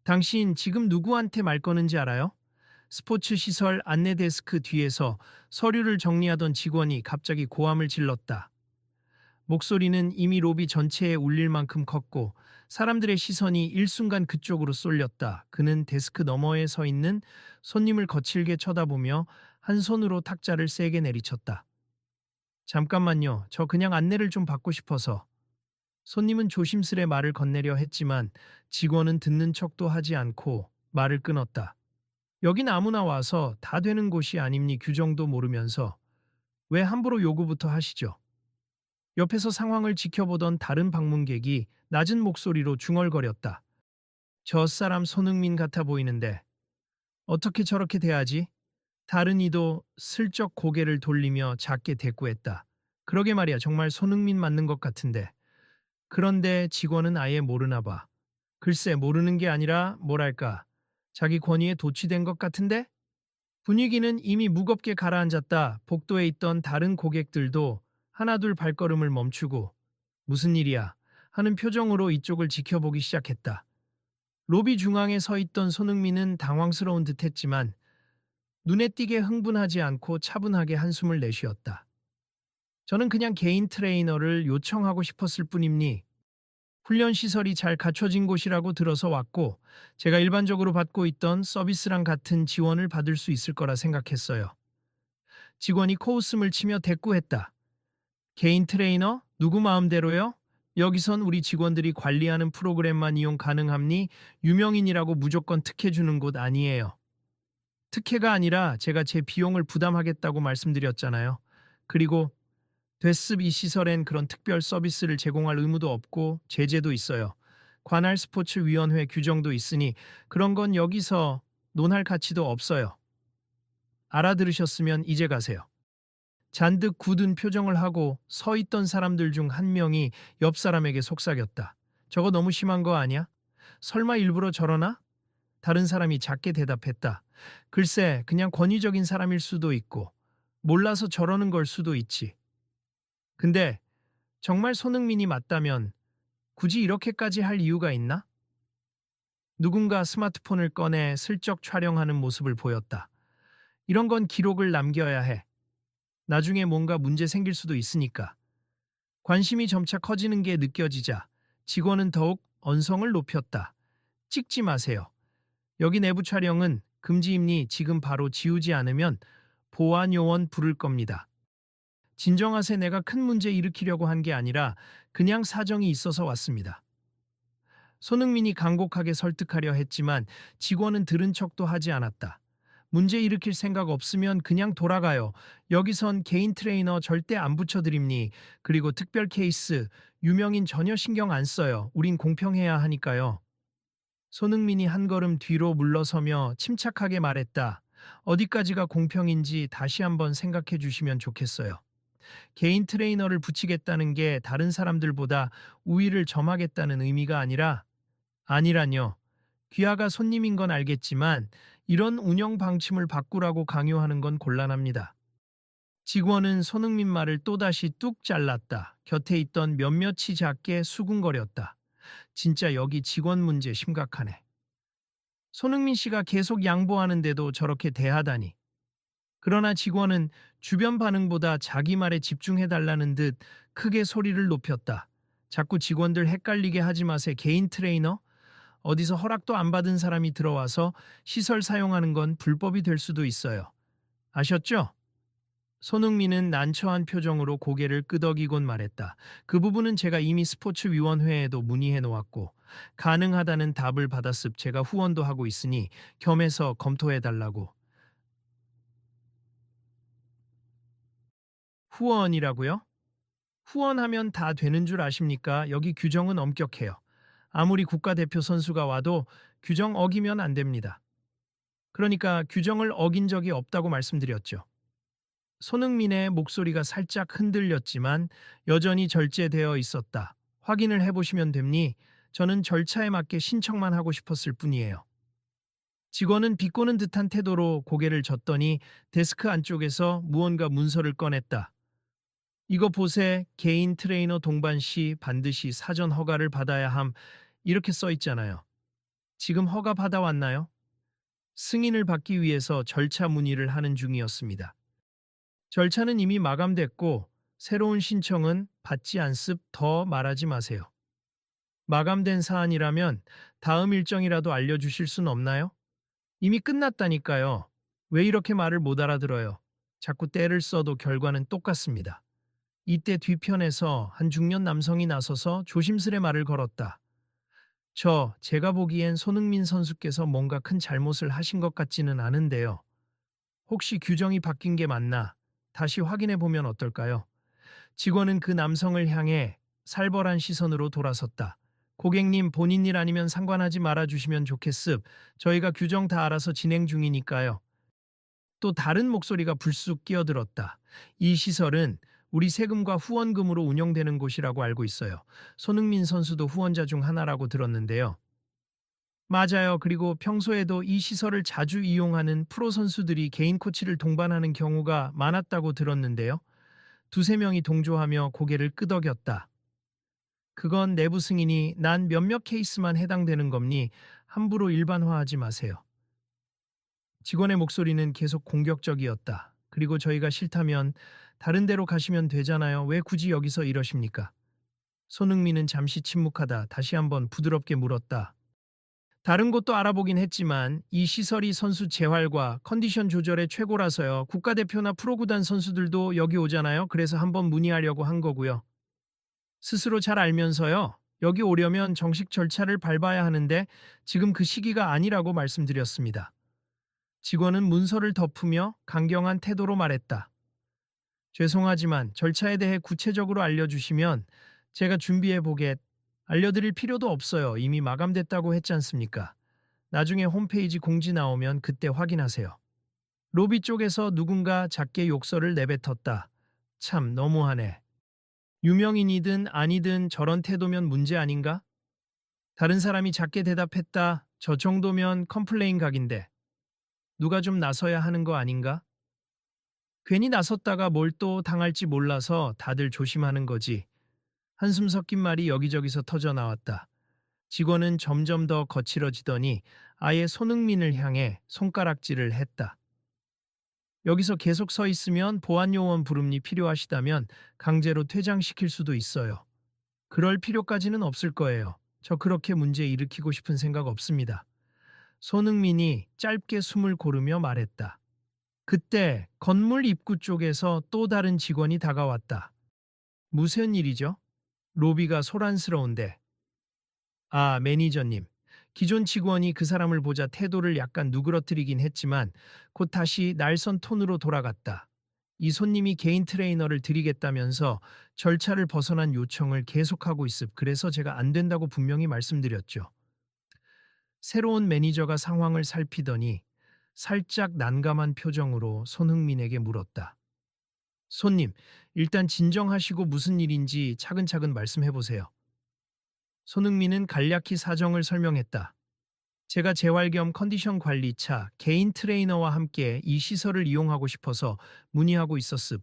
당신 지금 누구한테 말 거는지 알아요? 스포츠 시설 안내 데스크 뒤에서 서류를 정리하던 직원이 갑자기 고함을 질렀다. 목소리는 이미 로비 전체에 울릴 만큼 컸고 사람들의 시선이 일순간 그쪽으로 쏠렸다. 그는 데스크 너머에 서 있는 손님을 거칠게 쳐다보며 한 손으로 탁자를 세게 내리쳤다. 잠깐만요. 저 그냥 안내를 좀 받고 싶어서. 손님은 조심스레 말을 건네려 했지만 직원은 듣는 척도 하지 않고 말을 끊었다. 여긴 아무나 와서 다 되는 곳이 아닙니 규정도 모르면서 왜 함부로 요구부터 하시죠? 옆에서 상황을 지켜보던 다른 방문객이 낮은 목소리로 중얼거렸다. 저 사람 손흥민 같아 보이는데 어떻게 저렇게 대하지? 다른 이도 슬쩍 고개를 돌리며 작게 대꾸했다. 그러게 말이야 정말 손흥민 맞는 것 같은데. 그런데 직원은 아예 모르나 봐. 글쎄 모르는 게 아니라 뭐랄까 자기 권위에 도취된 것 같은데? 분위기는 이미 무겁게 가라앉았다. 복도에 있던 다른 고객들도 하나둘 발걸음을 멈추고 무슨 일이야 하는 표정으로 이쪽을 지켜보기 시작했다. 로비 중앙에 서 있던 손흥민은 당황스러운 듯했지만 눈에 띄게 흥분하지 않고 차분하게 한숨을 내쉬었다. 저는 그냥 개인 트레이너를 요청하고 싶었을 뿐입니. 훈련 시설이 잘 갖춰진 곳이라고 들어서 왔고 제가 일반적으로 받고 있던 서비스랑 같은 지원을 받을 수 있을 거라 생각했어요. 직원이 코웃음을 치며 대꾸했다. 개인 트레이너? 누구 마음대로요? 여기선 우리 직원들이 관리하는 프로그램만 이용 가능합니? 유명인이라고 무조건 특혜 주는 곳 아니에요. 특혜가 아니라 제가 제 비용을 부담하겠다고 말씀드렸잖아요. 그리고 됐습 이 시설엔 그런 특별 서비스를 제공할 의무도 없고 제재도 있어요. 관할 스포츠위원회 규정도 있으니 그런 건 여기서 논할 가치도 없어요. 알아들으셨으면 이제 가세요. 잔뜩 굳은 표정을 하고 서 있던 사람들 중 한 명이 옆 사람에게 속삭였다. 저거 너무 심한 거 아니야? 설마 일부러 저러나? 다른 사람이 작게 대답했다. 글쎄, 그냥 권위적인 사람일 수도 있고, 몰라서 저러는 걸 수도 있지. 근데 정말 손흥민이 맞다면 굳이 이렇게까지 할 이유가 있나? 누군가 스마트폰을 꺼내 슬쩍 촬영하는 모습을 보였다. 이런 건 기록을 남겨야 해. 나중에 뭔가 문제 생길 수도 있으니까. 관심이 점차 커지는 게 느껴지자 직원은 더욱 언성을 높였다. 찍지 마세요. 여기 내부 촬영은 금지입니 지금 바로 지우지 않으면 보안 요원 부를 겁니다. 진정하세 내가 큰 문제 일으키려고 한 게 아니라 그냥 사정이 있어서 왔습니다. 손흥민이 간곡하게 설득하려 했지만 직원은 들은 척도 하지 않았다. 문제 일으킬 생각 없으면 그냥 돌아가요. 여기선 개인 트레이너 절대 안 붙여드립니. 그리고 특별 케이스, 유명인 전혀 신경 안 써요. 우린 공평해야 하니까요. 손흥민이 한 걸음 뒤로 물러서며 침착하게 말했다. 어디까지가 공평인지 다시 한번 생각해 주시면 좋겠어요. 개인 트레이너를 붙이겠다는 게 다른 사람들보다 우위를 점하겠다는 의미가 아니란요. 귀하가 손님인 건 알겠지만 이런 운영 방침을 바꾸라고 강요하는 건 곤란합니다. 직원은 손흥민 말을 또다시 뚝 잘랐다. 곁에 있던 몇몇이 작게 수군거렸다. 진짜 여기 직원 문제 심각하네. 손흥민 씨가 계속 양보하는데도 저렇게 대하다니. 그러나 직원은 주변 반응보다 자기 말에 집중해달라는 듯 크게 소리를 높였다. 자꾸 직원들 헷갈리게 하지 마세. 개인 트레이너? 어디서 허락도 안 받은 사람이 들어와서 시설 사용하는 건 불법이 될 수도 있어요. 아셨죠? 손흥민은 난처한 표정으로 고개를 끄덕이곤 말했다. 그 부분은 제가 이미 스포츠위원회에도 문의해 놓았고 가능하다는 답을 받았습. 제가 후원도 하고 있으니 겸해서 검토해 달라고. 후원이라고요? 후원하면 다 되는 줄 아십니까? 여기 규정은 엄격해요. 아무리 국가대표 선수가 와도 규정 어기면 안 됩니다. 그러니까 규정을 어긴 적이 없다고 말씀드렸죠. 손흥민의 목소리가 살짝 흔들렸지만 여전히 절제되어 있었다. 확인을 해보시면 됩니? 저는 절차에 맞게 신청만 하고 싶었을 뿐이에요. 직원은 비꼬는 듯한 태도로 고개를 젓더니 데스크 안쪽에서 무언가 문서를 꺼냈다. 이거 보세. 개인 트레이너 동반 시 반드시 사전 허가를 받아야 함. 이렇게 써 있잖아요. 지금 허가 받아왔나요? 승인을 받기 위해서 절차 문의를 하는 중이었습니다. 절차는 이미 마감됐고 새로운 신청은 받지 않습. 더 말하지 마세요. 마감된 사안이라면 다음 일정이라도 알려주실 순 없나요? 이미 끝났다니까요. 왜 이렇게 말을 못 알아들어요? 자꾸 떼를 써도 결과는 똑같습니다. 이때 뒤편에서 한 중년 남성이 나서서 조심스레 말을 걸었다. 제가 보기엔 손흥민 선수께서 뭔가 큰 잘못을 하신 것 같지는 않은데요. 혹시 규정이 바뀐 게 맞나? 다시 확인해 보면 어떨까요? 직원은 그 남성을 향해 살벌한 시선으로 돌아섰다. 고객님, 본인 일 아니면 상관하지 말아주시면 좋겠습. 저희가 규정 다 알아서 진행 중이니까요. 또 다른 목소리가 불쑥 끼어들었다. 이 시설은 우리 세금과 후원금으로 운영되는 곳이라고 알고 있어요. 손흥민 선수도 후원자 중 하나라고 들었는데요. 맞아요. 그리고 평소에도 이 시설을 자주 이용하는 프로 선수들이 개인 코치를 동반하는 경우가 많았다고 들었는데요. 두세 명이 동조하며 고개를 끄덕였다. 그건 내부 승인이 난 몇몇 케이스만 해당되는 겁니. 함부로 일반화하지 마세요. 직원의 목소리는 계속 공격적이었다. 그리고 저희가 싫다면 다른 데로 가시면 되잖아요. 왜 굳이 여기서 이러십니까? 손흥민은 잠시 침묵하다 다시 한번 부드럽게 물었다. 다른 곳도 알아보긴 했지만 이 시설이 선수 재활과 컨디션 조절의 최고라서요. 국가대표나 프로구단 선수들도 여기 오잖아요. 그래서 한번 문의하려고 한 거고요. 스스로 잘 알면서요. 여기 오려면 정식 절차를 밟아야 하는데 지금 그 시기가 아니라고 말씀드렸습니다. 직원은 문서를 덮으며 강경한 태도로 말했다. 죄송하지만 절차에 대해 구체적으로 알려주시면 제가 준비해 보겠. 알려드릴 필요도 없어요. 이미 마감됐다고 했지 않습니까? 나중에 홈페이지 공지 나오면 그때 확인하세요. 로비 쪽에서 누군가 작게 욕설을 내뱉었다. 참 너무하네. 유명인이든 아니든 저런 태도면 문제 아닌가? 다른 사람이 작게 대답했다. 저 정도면 컴플레인 각인데. 누가 좀 나서야 하는 거 아닌가? 괜히 나섰다가 뭘 또 당할지 몰라서 다들 조심하는 거지. 한숨 섞인 말이 여기저기서 터져 나왔다. 직원은 점점 더 거칠어지더니 아예 손흥민을 향해 손가락질을 했다. 여기서 계속 서 있으면 보안요원 부름이 필요하시다면 강제로 퇴장시킬 수도 있어요. 그럴 필요까지는 없을 거예요. 저 그렇게 문제 일으키고 싶은 생각 없습니다. 손흥민이 짧게 숨을 고르며 말했다. 그때 건물 입구 쪽에서 또 다른 직원이 다가왔다. 무슨 일이죠? 로비가 소란스러운데. 아, 매니저님. 기존 직원이 그 사람을 보자 태도를 약간 누그러뜨리긴 했지만 곧 다시 날선 톤으로 돌아갔다. 이 손님이 개인 트레이너를 드리겠다면서 절차를 벗어난 요청을 계속하고 있습. 그래서 제가 안 된다고 분명히 말씀드렸죠. 새로운 매니저가 상황을 살피더니 살짝 난감한 표정으로 손흥민에게 물었다. 손님, 일단 진정하시고 무슨 일인지 차근차근 말씀해 보세요. 손흥민은 간략히 사정을 설명했다. 제가 재활 겸 컨디션 관리차 개인 트레이너와 함께 이 시설을 이용하고 싶어서 문의하고 있었습.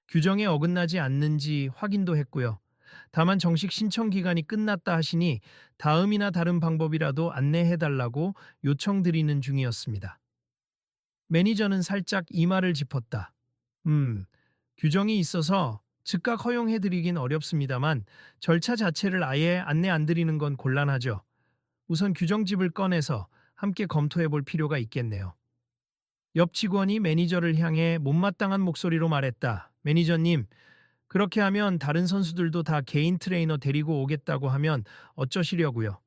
규정에 어긋나지 않는지 확인도 했고요. 다만 정식 신청 기간이 끝났다 하시니 다음이나 다른 방법이라도 안내해달라고 요청드리는 중이었습니다. 매니저는 살짝 이마를 짚었다. 규정이 있어서 즉각 허용해드리긴 어렵습니다만 절차 자체를 아예 안내 안 드리는 건 곤란하죠. 우선 규정집을 꺼내서 함께 검토해 볼 필요가 있겠네요. 옆 직원이 매니저를 향해 못마땅한 목소리로 말했다. 매니저님, 그렇게 하면 다른 선수들도 다 개인 트레이너 데리고 오겠다고 하면 어쩌시려고요?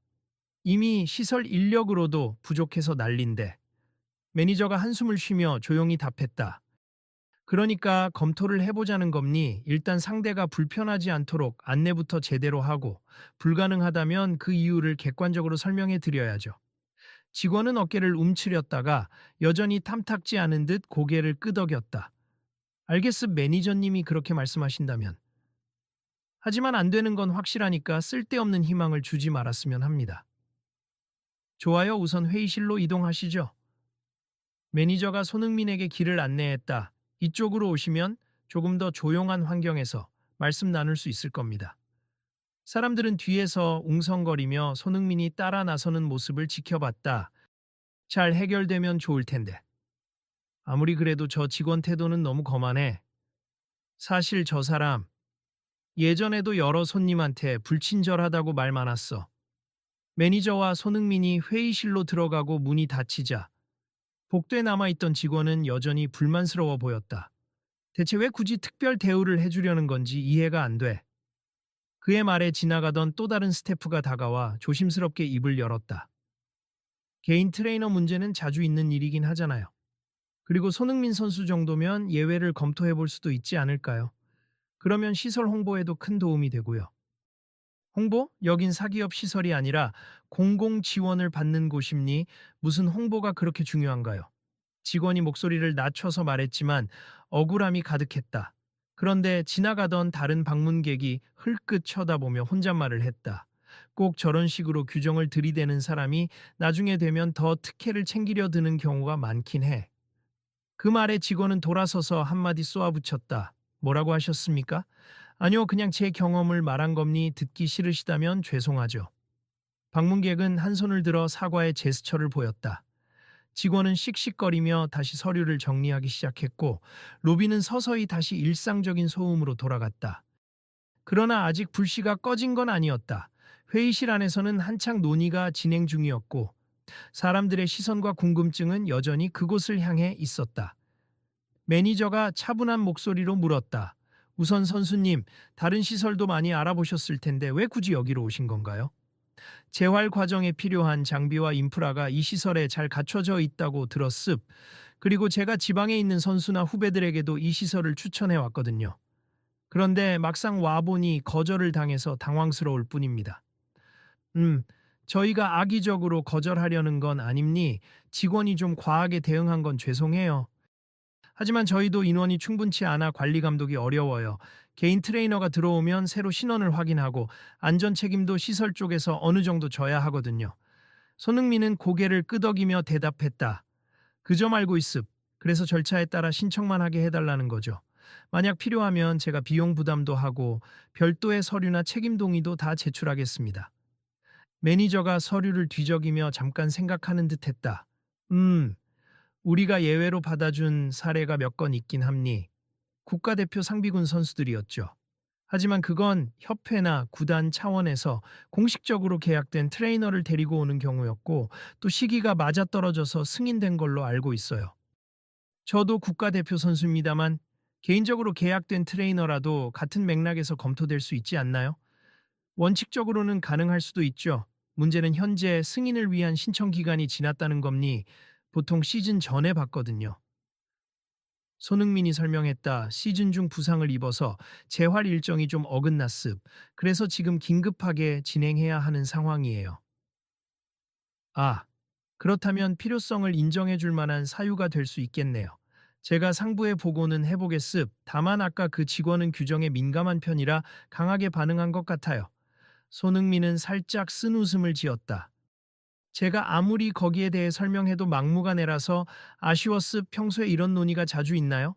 이미 시설 인력으로도 부족해서 난린데. 매니저가 한숨을 쉬며 조용히 답했다. 그러니까 검토를 해보자는 겁니. 일단 상대가 불편하지 않도록 안내부터 제대로 하고 불가능하다면 그 이유를 객관적으로 설명해 드려야죠. 직원은 어깨를 움츠렸다가 여전히 탐탁지 않은 듯 고개를 끄덕였다. 알겠습 매니저님이 그렇게 말씀하신다면. 하지만 안 되는 건 확실하니까 쓸데없는 희망을 주지 말았으면 합니다. 좋아요, 우선 회의실로 이동하시죠. 매니저가 손흥민에게 길을 안내했다. 이쪽으로 오시면 조금 더 조용한 환경에서 말씀 나눌 수 있을 겁니다. 사람들은 뒤에서 웅성거리며 손흥민이 따라 나서는 모습을 지켜봤다. 잘 해결되면 좋을 텐데. 아무리 그래도 저 직원 태도는 너무 거만해. 사실 저 사람 예전에도 여러 손님한테 불친절하다고 말 많았어. 매니저와 손흥민이 회의실로 들어가고 문이 닫히자 복도에 남아있던 직원은 여전히 불만스러워 보였다. 대체 왜 굳이 특별 대우를 해주려는 건지 이해가 안 돼. 그의 말에 지나가던 또 다른 스태프가 다가와 조심스럽게 입을 열었다. 개인 트레이너 문제는 자주 있는 일이긴 하잖아요. 그리고 손흥민 선수 정도면 예외를 검토해 볼 수도 있지 않을까요? 그러면 시설 홍보에도 큰 도움이 되고요. 홍보? 여긴 사기업 시설이 아니라 공공 지원을 받는 곳입니? 무슨 홍보가 그렇게 중요한가요? 직원이 목소리를 낮춰서 말했지만 억울함이 가득했다. 그런데 지나가던 다른 방문객이 흘끗 쳐다보며 혼잣말을 했다. 꼭 저런 식으로 규정을 들이대는 사람이 나중에 되면 더 특혜를 챙기려 드는 경우가 많긴 해. 그 말에 직원은 돌아서서 한마디 쏘아붙였다. 뭐라고 하셨습니까? 아니요, 그냥 제 경험을 말한 겁니. 듣기 싫으시다면 죄송하죠. 방문객은 한 손을 들어 사과의 제스처를 보였다. 직원은 씩씩거리며 다시 서류를 정리하기 시작했고, 로비는 서서히 다시 일상적인 소음으로 돌아갔다. 그러나 아직 불씨가 꺼진 건 아니었다. 회의실 안에서는 한창 논의가 진행 중이었고, 사람들의 시선과 궁금증은 여전히 그곳을 향해 있었다. 매니저가 차분한 목소리로 물었다. 우선 선수님, 다른 시설도 많이 알아보셨을 텐데 왜 굳이 여기로 오신 건가요? 재활 과정에 필요한 장비와 인프라가 이 시설에 잘 갖춰져 있다고 들었습. 그리고 제가 지방에 있는 선수나 후배들에게도 이 시설을 추천해 왔거든요. 그런데 막상 와보니 거절을 당해서 당황스러울 뿐입니다. 음, 저희가 악의적으로 거절하려는 건 아닙니? 직원이 좀 과하게 대응한 건 죄송해요. 하지만 저희도 인원이 충분치 않아 관리 감독이 어려워요. 개인 트레이너가 들어오면 새로 신원을 확인하고 안전 책임도 시설 쪽에서 어느 정도 져야 하거든요. 손흥민은 고개를 끄덕이며 대답했다. 그점 알고 있습. 그래서 절차에 따라 신청만 하게 해달라는 거죠. 만약 필요하면 제가 비용 부담도 하고 별도의 서류나 책임 동의도 다 제출하겠습니다. 매니저가 서류를 뒤적이며 잠깐 생각하는 듯 했다. 우리가 예외로 받아준 사례가 몇 건 있긴 합니. 국가대표 상비군 선수들이었죠. 하지만 그건 협회나 구단 차원에서 공식적으로 계약된 트레이너를 데리고 오는 경우였고 또 시기가 맞아떨어져서 승인된 걸로 알고 있어요. 저도 국가대표 선수입니다만 개인적으로 계약된 트레이너라도 같은 맥락에서 검토될 수 있지 않나요? 원칙적으로는 가능할 수도 있죠. 문제는 현재 승인을 위한 신청 기간이 지났다는 겁니. 보통 시즌 전에 받거든요. 손흥민이 설명했다. 시즌 중 부상을 입어서 재활 일정이 좀 어긋났습. 그래서 지금 긴급하게 진행해야 하는 상황이에요. 아, 그렇다면 필요성을 인정해 줄 만한 사유가 될 수 있겠네요. 제가 상부에 보고는 해보겠습. 다만 아까 그 직원은 규정에 민감한 편이라 강하게 반응한 것 같아요. 손흥민은 살짝 쓴웃음을 지었다. 제가 아무리 거기에 대해 설명해도 막무가내라서 아쉬웠습. 평소에 이런 논의가 자주 있나요?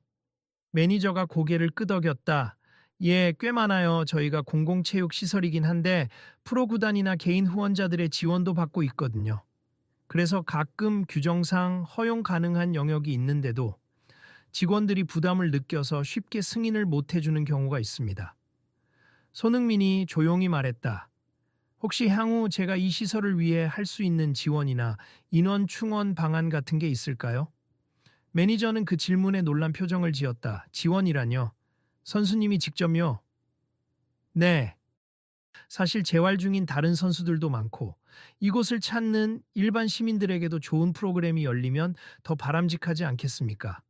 매니저가 고개를 끄덕였다. 예, 꽤 많아요. 저희가 공공체육 시설이긴 한데 프로 구단이나 개인 후원자들의 지원도 받고 있거든요. 그래서 가끔 규정상 허용 가능한 영역이 있는데도 직원들이 부담을 느껴서 쉽게 승인을 못 해주는 경우가 있습니다. 손흥민이 조용히 말했다. 혹시 향후 제가 이 시설을 위해 할 수 있는 지원이나 인원 충원 방안 같은 게 있을까요? 매니저는 그 질문에 놀란 표정을 지었다. 지원이라뇨? 선수님이 직접요? 네. 사실 재활 중인 다른 선수들도 많고 이곳을 찾는 일반 시민들에게도 좋은 프로그램이 열리면 더 바람직하지 않겠습니까?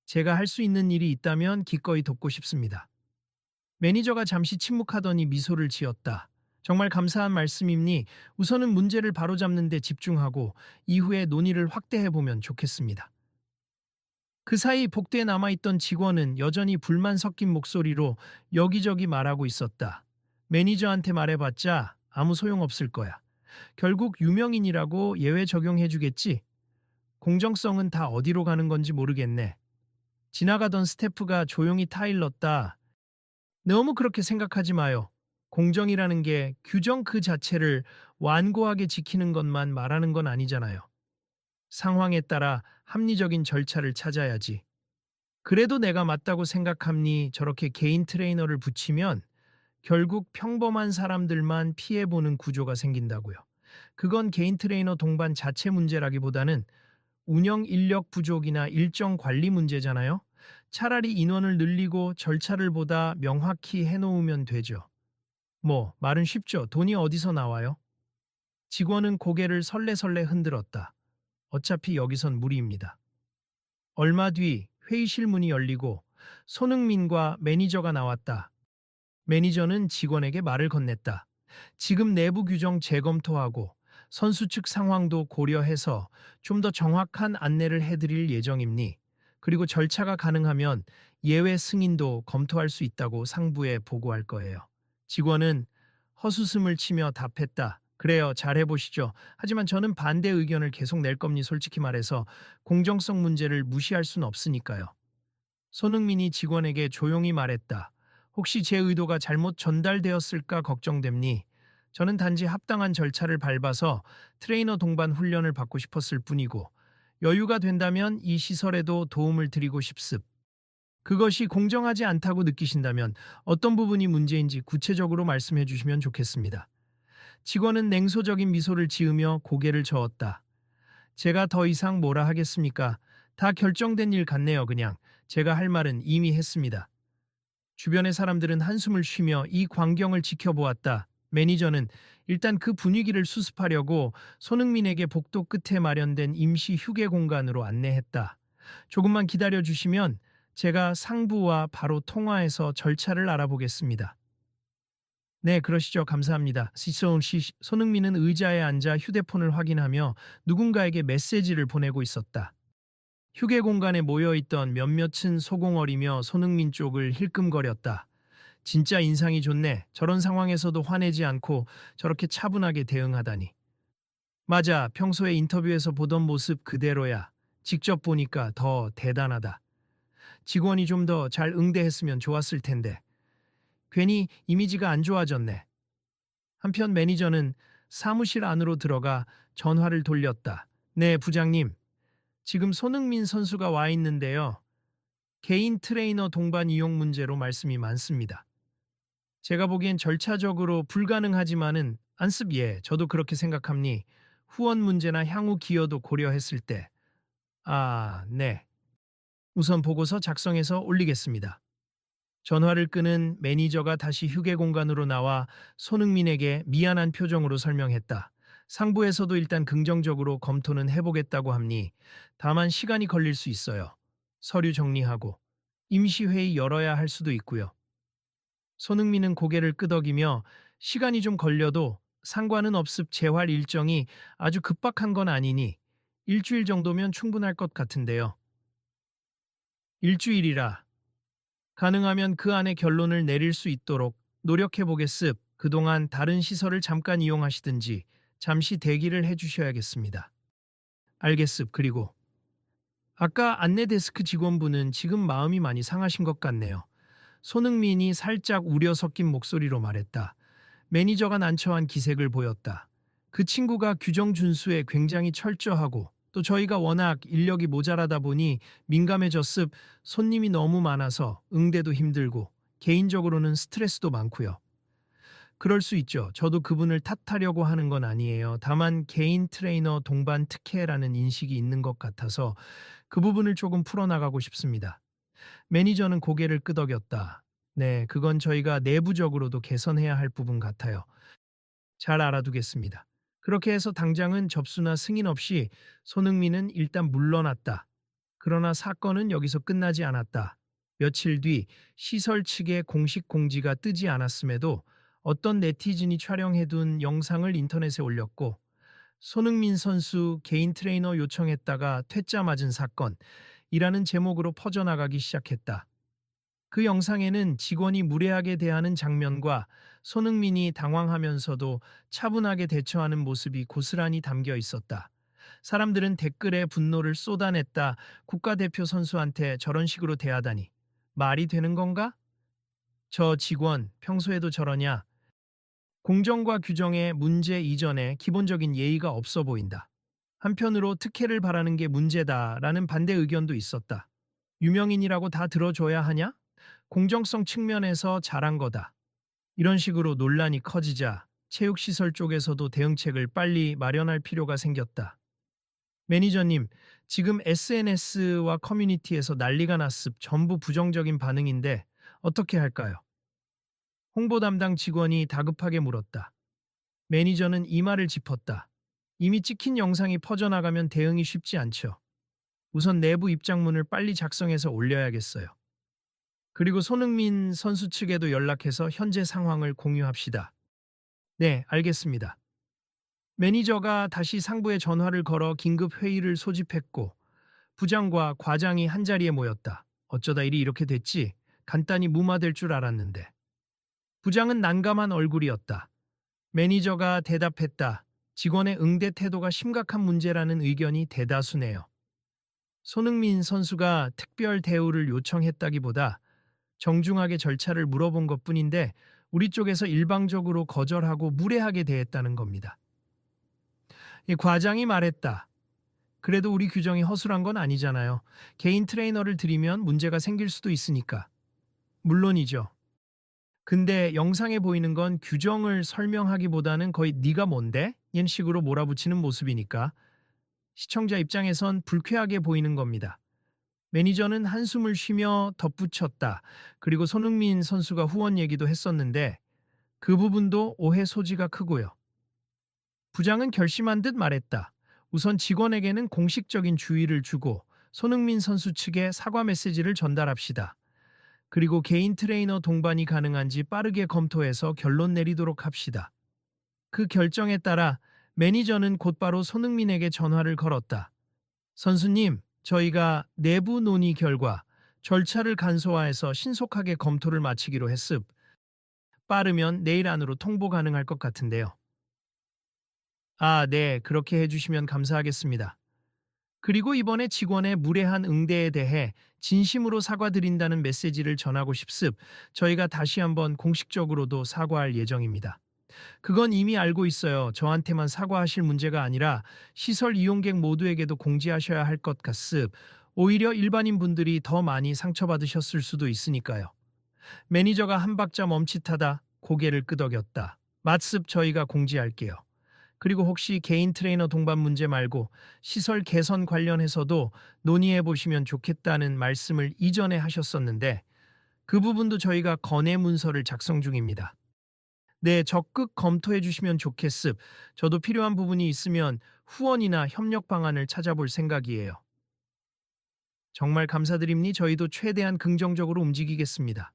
제가 할 수 있는 일이 있다면 기꺼이 돕고 싶습니다. 매니저가 잠시 침묵하더니 미소를 지었다. 정말 감사한 말씀이니 우선은 문제를 바로잡는 데 집중하고 이후에 논의를 확대해 보면 좋겠습니다. 그 사이 복도에 남아있던 직원은 여전히 불만 섞인 목소리로 여기저기 말하고 있었다. 매니저한테 말해봤자 아무 소용없을 거야. 결국 유명인이라고 예외 적용해주겠지? 공정성은 다 어디로 가는 건지 모르겠네. 지나가던 스태프가 조용히 타일렀다. 너무 그렇게 생각하지 마요. 공정이라는 게 규정 그 자체를 완고하게 지키는 것만 말하는 건 아니잖아요. 상황에 따라 합리적인 절차를 찾아야지. 그래도 내가 맞다고 생각함니 저렇게 개인 트레이너를 붙이면 결국 평범한 사람들만 피해보는 구조가 생긴다고요. 그건 개인 트레이너 동반 자체 문제라기보다는 운영 인력 부족이나 일정 관리 문제잖아요. 차라리 인원을 늘리고 절차를 보다 명확히 해놓으면 되죠. 뭐, 말은 쉽죠. 돈이 어디서 나와요? 직원은 고개를 설레설레 흔들었다. 어차피 여기선 무리입니다. 얼마 뒤 회의실 문이 열리고 손흥민과 매니저가 나왔다. 매니저는 직원에게 말을 건넸다. 지금 내부 규정 재검토하고 선수 측 상황도 고려해서 좀 더 정확한 안내를 해드릴 예정입니. 그리고 절차가 가능하면 예외 승인도 검토할 수 있다고 상부에 보고할 거예요. 직원은 헛웃음을 치며 답했다. 그래요, 잘해보시죠. 하지만 저는 반대 의견을 계속 낼 겁니. 솔직히 말해서 공정성 문제를 무시할 순 없으니까요. 손흥민이 직원에게 조용히 말했다. 혹시 제 의도가 잘못 전달되었을까 걱정됩니? 저는 단지 합당한 절차를 밟아서 트레이너 동반 훈련을 받고 싶었을 뿐이고 여유가 된다면 이 시설에도 도움을 드리고 싶습. 그것이 공정하지 않다고 느끼신다면 어떤 부분이 문제인지 구체적으로 말씀해 주시면 좋겠습니다. 직원은 냉소적인 미소를 지으며 고개를 저었다. 제가 더 이상 뭐라 하겠습니까? 다 결정된 일 같네요, 그냥. 제가 할 말은 이미 했습니다. 주변의 사람들은 한숨을 쉬며 이 광경을 지켜보았다. 매니저는 일단 그 분위기를 수습하려고 손흥민에게 복도 끝에 마련된 임시 휴게 공간으로 안내했다. 조금만 기다려 주시면 제가 상부와 바로 통화해서 절차를 알아보겠습니다. 네, 그러시죠. 감사합니다. 손흥민은 의자에 앉아 휴대폰을 확인하며 누군가에게 메시지를 보내고 있었다. 휴게 공간에 모여있던 몇몇은 소공어리며 손흥민 쪽을 힐끔거렸다. 진짜 인상이 좋네. 저런 상황에서도 화내지 않고 저렇게 차분하게 대응하다니. 맞아, 평소에 인터뷰에서 보던 모습 그대로야. 직접 보니까 더 대단하다. 직원이 좀 더 잘 응대했으면 좋았을 텐데. 괜히 이미지가 안 좋아졌네. 한편 매니저는 사무실 안으로 들어가 전화를 돌렸다. 네, 부장님. 지금 손흥민 선수가 와 있는데요. 개인 트레이너 동반 이용 문제로 말씀이 많습니다. 제가 보기엔 절차적으로 불가능하지만은 안습 예, 저도 그렇게 생각합니. 후원 문제나 향후 기여도 고려했을 때. 아, 네. 우선 보고서 작성해서 올리겠습니다. 전화를 끄는 매니저가 다시 휴게 공간으로 나와 손흥민에게 미안한 표정으로 설명했다. 상부에서도 일단 긍정적으로 검토는 해보겠다고 합니. 다만 시간이 걸릴 수 있어요. 서류 정리하고 임시회의 열어야 할 수도 있고요. 손흥민은 고개를 끄덕이며 시간이 좀 걸려도 상관은 없습. 재활 일정이 아주 급박한 건 아니니 일주일 정도면 충분할 것 같은데요. 일주일이라 가능하면 그 안에 결론을 내릴 수 있도록 노력해 보겠습. 그동안 다른 시설을 잠깐 이용하시든지 잠시 대기를 해 주셔야겠습니다. 알겠습. 그리고 아까 안내 데스크 직원분은 지금 마음이 많이 상하신 것 같네요. 손흥민이 살짝 우려 섞인 목소리로 말했다. 매니저가 난처한 기색을 보였다. 그 친구가 규정 준수에 굉장히 철저하고 또 저희가 워낙 인력이 모자라다 보니 민감해졌습. 손님이 너무 많아서 응대도 힘들고 개인적으로는 스트레스도 많고요. 그럴 수 있죠. 저도 그분을 탓하려고 하는 건 아니에요. 다만 개인 트레이너 동반 특혜라는 인식이 있는 것 같아서 그 부분을 조금 풀어나가고 싶습니다. 매니저는 고개를 끄덕였다. 네, 그건 저희가 내부적으로도 개선해야 할 부분 같아요. 잘 알아두겠습니다. 그렇게 해서 당장은 접수나 승인 없이 손흥민은 일단 물러났다. 그러나 사건은 여기서 끝나지 않았다. 며칠 뒤 시설 측의 공식 공지가 뜨지 않았음에도 어떤 네티즌이 촬영해둔 영상을 인터넷에 올렸고 손흥민 선수 개인 트레이너 요청했다가 퇴짜 맞은 사건이라는 제목으로 퍼져나가기 시작했다. 그 영상에는 직원이 무례하게 대하는 장면과 손흥민이 당황하면서도 차분하게 대처하는 모습이 고스란히 담겨 있었다. 사람들은 댓글에 분노를 쏟아냈다. 국가대표 선수한테 저런 식으로 대하다니. 말이 되는 건가? 저 직원 평소에도 저러냐? 공정과 규정의 문제 이전에 기본적인 예의가 없어 보인다. 한편으로 특혜를 바라는 게 문제다라는 반대 의견도 있었다. 유명인이라고 다 들어줘야 하냐? 공정성 측면에서 잘한 거다. 이런 식으로 논란이 커지자 체육시설 쪽에서도 대응책을 빨리 마련할 필요가 생겼다. 매니저님, 지금 SNS와 커뮤니티에서 난리가 났습. 전부 부정적인 반응인데 어떻게 할까요? 홍보 담당 직원이 다급하게 물었다. 매니저는 이 말을 짚었다. 이미 찍힌 영상이 퍼져나가면 대응이 쉽지 않죠. 우선 내부 입장문을 빨리 작성해서 올려야겠어요. 그리고 손흥민 선수 측에도 연락해서 현재 상황을 공유합시다. 네, 알겠습니다. 매니저가 다시 상부에 전화를 걸어 긴급 회의를 소집했고 부장과 과장이 한자리에 모였다. 어쩌다 일이 이렇게 됐지? 간단히 무마될 줄 알았는데. 부장은 난감한 얼굴이었다. 매니저가 대답했다. 직원의 응대 태도가 심각한 문제라는 의견이 대다수네요. 손흥민 선수가 특별 대우를 요청했다기보다 정중하게 절차를 물어본 것뿐인데 우리 쪽에서 일방적으로 거절하고 무례하게 대했다는 겁니다. 이 과장이 말했다. 그래도 우리 규정이 허술한 건 아니잖아요. 개인 트레이너를 들이면 문제가 생길 수도 있으니까. 물론이죠. 근데 영상에 보이는 건 규정을 설명하기보다는 거의 네가 뭔데? 인 식으로 몰아붙이는 모습이니까 시청자 입장에선 불쾌하게 보이는 겁니다. 매니저는 한숨을 쉬며 덧붙였다. 그리고 손흥민 선수가 후원 얘기도 했었는데 그 부분도 오해 소지가 크고요. 부장은 결심한 듯 말했다. 우선 직원에게는 공식적인 주의를 주고 손흥민 선수 측에 사과 메시지를 전달합시다. 그리고 개인 트레이너 동반이 가능한지 빠르게 검토해서 결론 내리도록 합시다. 그 결정에 따라 매니저는 곧바로 손흥민에게 전화를 걸었다. 선수님, 저희가 내부 논의 결과 절차를 간소화해서 신속하게 검토를 마치기로 했습. 빠르면 내일 안으로 통보 가능할 것 같은데요. 아, 네, 그렇게 해주시면 감사하겠습니다. 그리고 이번에 직원의 무례한 응대에 대해 진심으로 사과드린다는 메시지를 전하고 싶습. 저희가 다시 한번 공식적으로도 사과할 예정입니다. 그건 이미 알고 있어요. 저한테만 사과하실 문제가 아니라 시설 이용객 모두에게도 공지하셔야 할 것 같습. 오히려 일반인 분들이 더 많이 상처받으셨을 수도 있으니까요. 매니저가 한 박자 멈칫하다 고개를 끄덕였다. 맞습, 저희가 공지할게요. 그리고 혹시 개인 트레이너 동반 문제 말고 시설 개선 관련해서도 논의해 보시면 좋겠다는 말씀을 이전에 하셨었는데 그 부분도 저희가 건의 문서를 작성 중입니다. 네, 적극 검토해 주시면 좋겠습. 저도 필요한 부분이 있으면 후원이나 협력 방안을 찾아볼 생각이에요. 정말 감사드립니. 저희도 최대한 긍정적으로 움직이겠습니다.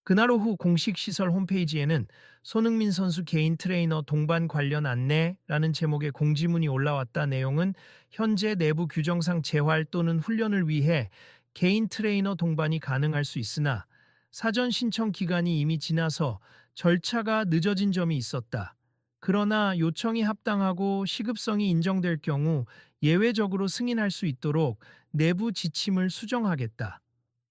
그날 오후 공식 시설 홈페이지에는 손흥민 선수 개인 트레이너 동반 관련 안내라는 제목의 공지문이 올라왔다. 내용은 현재 내부 규정상 재활 또는 훈련을 위해 개인 트레이너 동반이 가능할 수 있으나 사전 신청 기간이 이미 지나서 절차가 늦어진 점이 있었다. 그러나 요청이 합당하고 시급성이 인정될 경우 예외적으로 승인할 수 있도록 내부 지침을 수정하겠다.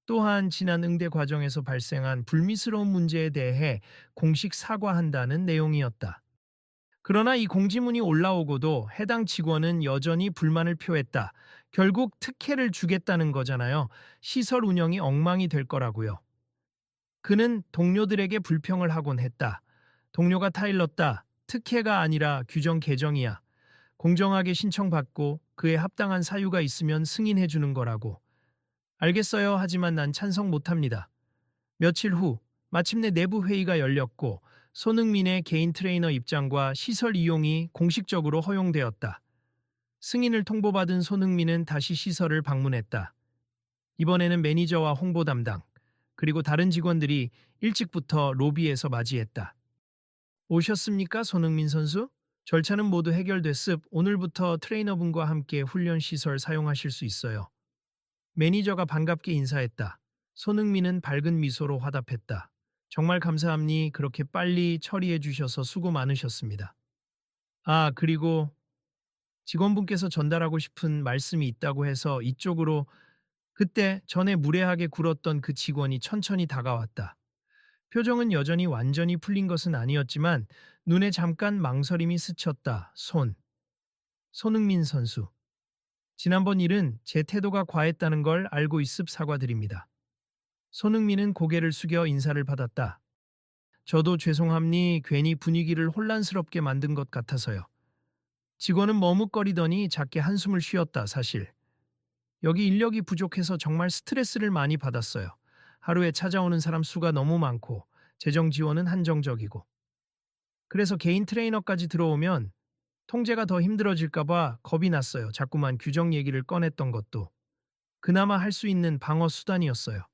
또한 지난 응대 과정에서 발생한 불미스러운 문제에 대해 공식 사과한다는 내용이었다. 그러나 이 공지문이 올라오고도 해당 직원은 여전히 불만을 표했다. 결국 특혜를 주겠다는 거잖아요. 시설 운영이 엉망이 될 거라고요. 그는 동료들에게 불평을 하곤 했다. 동료가 타일렀다. 특혜가 아니라 규정 개정이야. 공정하게 신청받고 그에 합당한 사유가 있으면 승인해 주는 거라고. 알겠어요. 하지만 난 찬성 못합니다. 며칠 후 마침내 내부 회의가 열렸고 손흥민의 개인 트레이너 입장과 시설 이용이 공식적으로 허용되었다. 승인을 통보받은 손흥민은 다시 시설을 방문했다. 이번에는 매니저와 홍보 담당, 그리고 다른 직원들이 일찍부터 로비에서 맞이했다. 오셨습니까, 손흥민 선수? 절차는 모두 해결됐습. 오늘부터 트레이너분과 함께 훈련 시설 사용하실 수 있어요. 매니저가 반갑게 인사했다. 손흥민은 밝은 미소로 화답했다. 정말 감사합니. 그렇게 빨리 처리해 주셔서 수고 많으셨습니다. 아, 그리고 직원분께서 전달하고 싶은 말씀이 있다고 해서 이쪽으로. 그때 전에 무례하게 굴었던 그 직원이 천천히 다가왔다. 표정은 여전히 완전히 풀린 것은 아니었지만 눈에 잠깐 망설임이 스쳤다. 손흥민 선수. 지난번 일은 제 태도가 과했다는 걸 알고 있음 사과드립니다. 손흥민은 고개를 숙여 인사를 받았다. 저도 죄송합니 괜히 분위기를 혼란스럽게 만든 것 같아서요. 직원은 머뭇거리더니 작게 한숨을 쉬었다 사실. 여기 인력이 부족해서 정말 스트레스를 많이 받았어요. 하루에 찾아오는 사람 수가 너무 많고 재정 지원은 한정적이고. 그래서 개인 트레이너까지 들어오면 통제가 더 힘들어질까봐 겁이 났어요. 자꾸만 규정 얘기를 꺼냈던 것도 그나마 할 수 있는 방어 수단이었어요.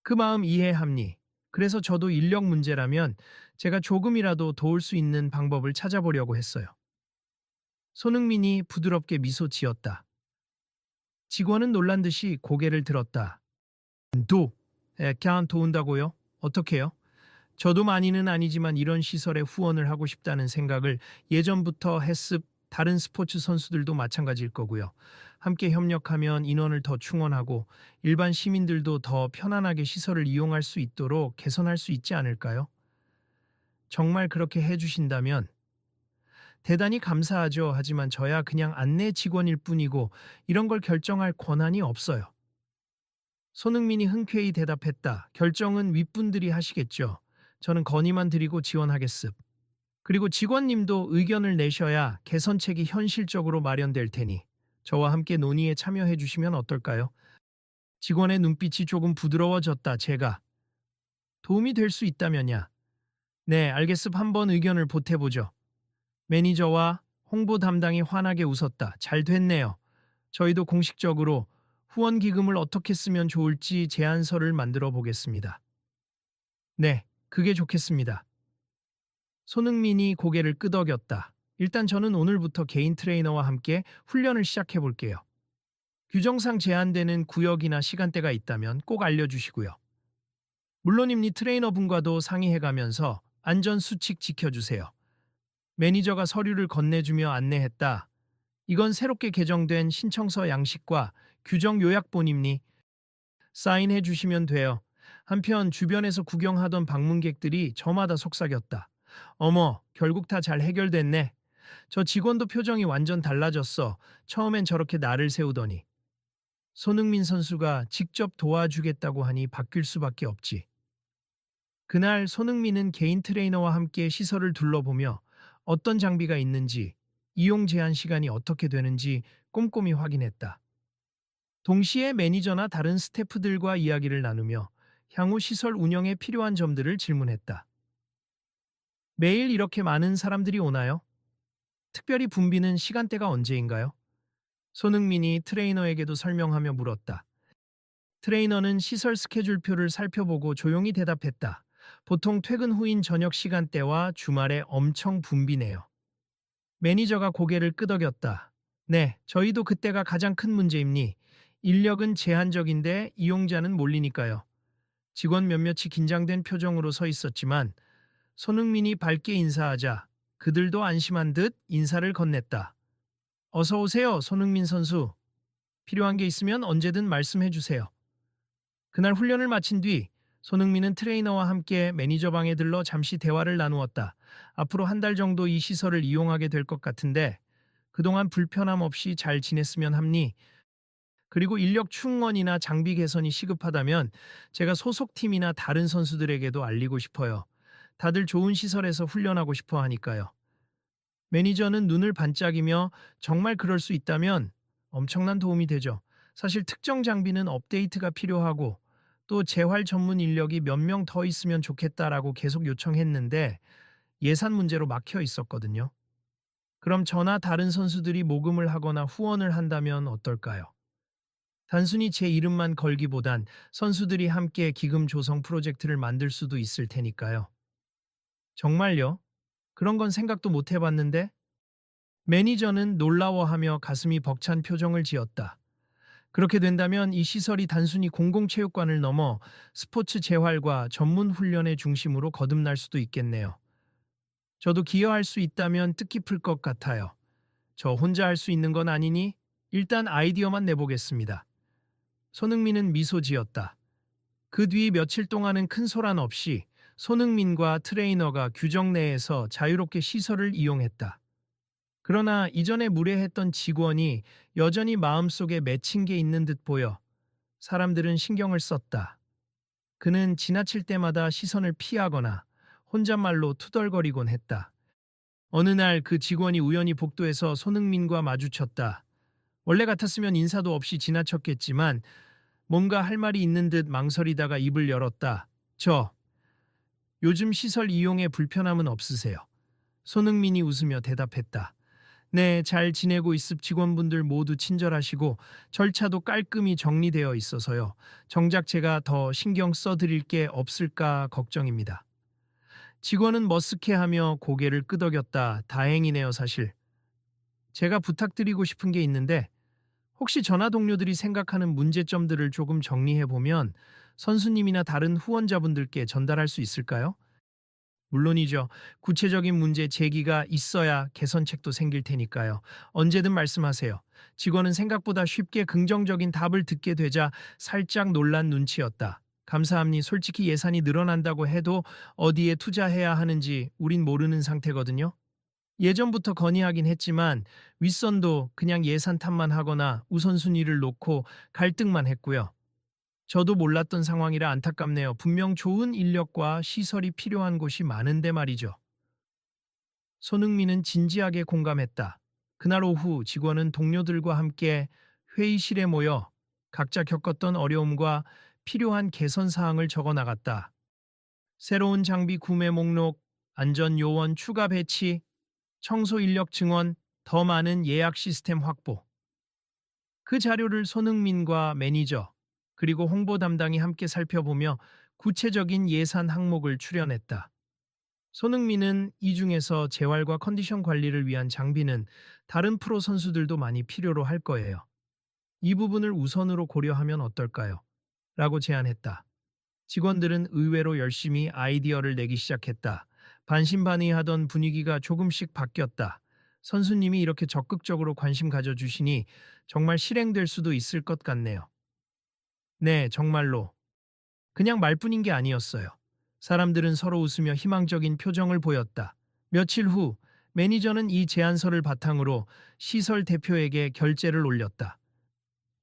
그 마음 이해합니. 그래서 저도 인력 문제라면 제가 조금이라도 도울 수 있는 방법을 찾아보려고 했어요. 손흥민이 부드럽게 미소 지었다. 직원은 놀란 듯이 고개를 들었다. 도? 그냥 도운다고요? 어떻게요? 저도 많이는 아니지만 이런 시설에 후원을 하고 싶다는 생각을 예전부터 했습. 다른 스포츠 선수들도 마찬가지일 거고요. 함께 협력하면 인원을 더 충원하고 일반 시민들도 더 편안하게 시설을 이용할 수 있도록 개선할 수 있지 않을까요? 정말 그렇게 해주신다면 대단히 감사하죠. 하지만 저야 그냥 안내 직원일 뿐이고 이런 걸 결정할 권한이 없어요. 손흥민이 흔쾌히 대답했다. 결정은 윗분들이 하시겠죠. 저는 건의만 드리고 지원하겠습. 그리고 직원님도 의견을 내셔야 개선책이 현실적으로 마련될 테니 저와 함께 논의에 참여해 주시면 어떨까요? 직원의 눈빛이 조금 부드러워졌다. 제가 도움이 될 수 있다면야. 네, 알겠습. 한번 의견을 보태보죠. 매니저와 홍보 담당이 환하게 웃었다. 잘 됐네요. 저희도 공식적으로 후원 기금을 어떻게 쓰면 좋을지 제안서를 만들어 보겠습니다. 네, 그게 좋겠습니다. 손흥민이 고개를 끄덕였다. 일단 저는 오늘부터 개인 트레이너와 함께 훈련을 시작해 볼게요. 규정상 제한되는 구역이나 시간대가 있다면 꼭 알려주시고요. 물론입니 트레이너분과도 상의해가면서 안전 수칙 지켜주세요. 매니저가 서류를 건네주며 안내했다. 이건 새롭게 개정된 신청서 양식과 규정 요약본입니. 사인해 주시면 돼요. 한편 주변에서 구경하던 방문객들이 저마다 속삭였다. 어머, 결국 다 잘 해결됐네. 저 직원도 표정이 완전 달라졌어. 처음엔 저렇게 나를 세우더니. 손흥민 선수가 직접 도와주겠다고 하니 바뀔 수밖에 없지. 그날 손흥민은 개인 트레이너와 함께 시설을 둘러보며 어떤 장비가 있는지, 이용 제한 시간이 어떻게 되는지 꼼꼼히 확인했다. 동시에 매니저나 다른 스태프들과 이야기를 나누며 향후 시설 운영에 필요한 점들을 질문했다. 매일 이렇게 많은 사람들이 오나요? 특별히 붐비는 시간대가 언제인가요? 손흥민이 트레이너에게도 설명하며 물었다. 트레이너는 시설 스케줄표를 살펴보고 조용히 대답했다. 보통 퇴근 후인 저녁 시간대와 주말에 엄청 붐비네요. 매니저가 고개를 끄덕였다. 네, 저희도 그때가 가장 큰 문제입니. 인력은 제한적인데 이용자는 몰리니까요. 직원 몇몇이 긴장된 표정으로 서 있었지만 손흥민이 밝게 인사하자 그들도 안심한 듯 인사를 건넸다. 어서 오세요, 손흥민 선수. 필요한 게 있으면 언제든 말씀해 주세요. 그날 훈련을 마친 뒤 손흥민은 트레이너와 함께 매니저 방에 들러 잠시 대화를 나누었다. 앞으로 한 달 정도 이 시설을 이용하게 될 것 같은데 그동안 불편함 없이 잘 지냈으면 합니. 그리고 인력 충원이나 장비 개선이 시급하다면 제가 소속팀이나 다른 선수들에게도 알리고 싶어요. 다들 좋은 시설에서 훈련하고 싶어 하니까요. 매니저는 눈을 반짝이며 정말 그럴 수 있다면 엄청난 도움이 되죠. 사실 특정 장비는 업데이트가 필요하고 또 재활 전문 인력이 몇 명 더 있으면 좋겠다라고 계속 요청했는데 예산 문제로 막혀 있었거든요. 그럼 저나 다른 선수들이 모금을 하거나 후원을 한다면 어떨까요? 단순히 제 이름만 걸기보단 선수들이 함께 기금 조성 프로젝트를 만들 수도 있을 테니까요. 정말요? 그런 건 생각도 못 해봤는데? 매니저는 놀라워하며 가슴이 벅찬 표정을 지었다. 그렇게 된다면 이 시설이 단순히 공공체육관을 넘어 스포츠 재활과 전문 훈련의 중심으로 거듭날 수도 있겠네요. 저도 기여할 수 있다면 뜻깊을 것 같아요. 저 혼자 할 수 있는 건 아니니 일단 아이디어만 내보겠습니다. 손흥민은 미소 지었다. 그 뒤 며칠 동안은 큰 소란 없이 손흥민과 트레이너가 규정 내에서 자유롭게 시설을 이용했다. 그러나 이전에 무례했던 직원이 여전히 마음속에 맺힌 게 있는 듯 보여 사람들은 신경을 썼다. 그는 지나칠 때마다 시선을 피하거나 혼잣말로 투덜거리곤 했다. 어느 날 그 직원이 우연히 복도에서 손흥민과 마주쳤다. 원래 같았으면 인사도 없이 지나쳤겠지만 뭔가 할 말이 있는 듯 망설이다가 입을 열었다. 요즘 시설 이용에 불편함은 없으세요? 손흥민이 웃으며 대답했다. 네, 잘 지내고 있습. 직원분들 모두 친절하시고 절차도 깔끔히 정리되어 있어서요. 정작 제가 더 신경 써드릴 게 없을까 걱정입니다. 직원은 머쓱해하며 고개를 끄덕였다. 다행이네요, 사실. 제가 부탁드리고 싶은 게 있는데 혹시 전화 동료들이 생각하는 문제점들을 조금 정리해 보면 선수님이나 다른 후원자분들께 전달할 수 있을까요? 물론이죠. 구체적인 문제 제기가 있어야 개선책도 생길 테니까요. 언제든 말씀하세요. 직원은 생각보다 쉽게 긍정적인 답을 듣게 되자 살짝 놀란 눈치였다. 감사합니. 솔직히 예산이 늘어난다고 해도 어디에 투자해야 하는지 우린 모르는 상태거든요. 예전부터 건의하긴 했지만 윗선도 그냥 예산 탓만 하거나 우선순위를 놓고 갈등만 했고요. 저도 몰랐던 상황이라 안타깝네요. 분명 좋은 인력과 시설이 필요한 곳이 많은데 말이죠. 손흥민은 진지하게 공감했다. 그날 오후 직원은 동료들과 함께 회의실에 모여 각자 겪었던 어려움과 필요한 개선 사항을 적어 나갔다. 새로운 장비 구매 목록, 안전 요원 추가 배치, 청소 인력 증원, 더 많은 예약 시스템 확보. 그 자료를 손흥민과 매니저, 그리고 홍보 담당이 함께 살펴보며 구체적인 예산 항목을 추려냈다. 손흥민은 이 중에서 재활과 컨디션 관리를 위한 장비는 다른 프로 선수들도 많이 필요로 할 거예요. 이 부분을 우선으로 고려하면 어떨까요? 라고 제안했다. 직원들은 의외로 열심히 아이디어를 내기 시작했다. 반신반의하던 분위기가 조금씩 바뀌었다. 선수님이 이렇게 적극적으로 관심 가져주시니 정말 실행될 수도 있을 것 같네요. 네, 정말로. 그냥 말뿐인 게 아니었어요. 사람들은 서로 웃으며 희망적인 표정을 보였다. 며칠 후 매니저는 이 제안서를 바탕으로 시설 대표에게 결제를 올렸다.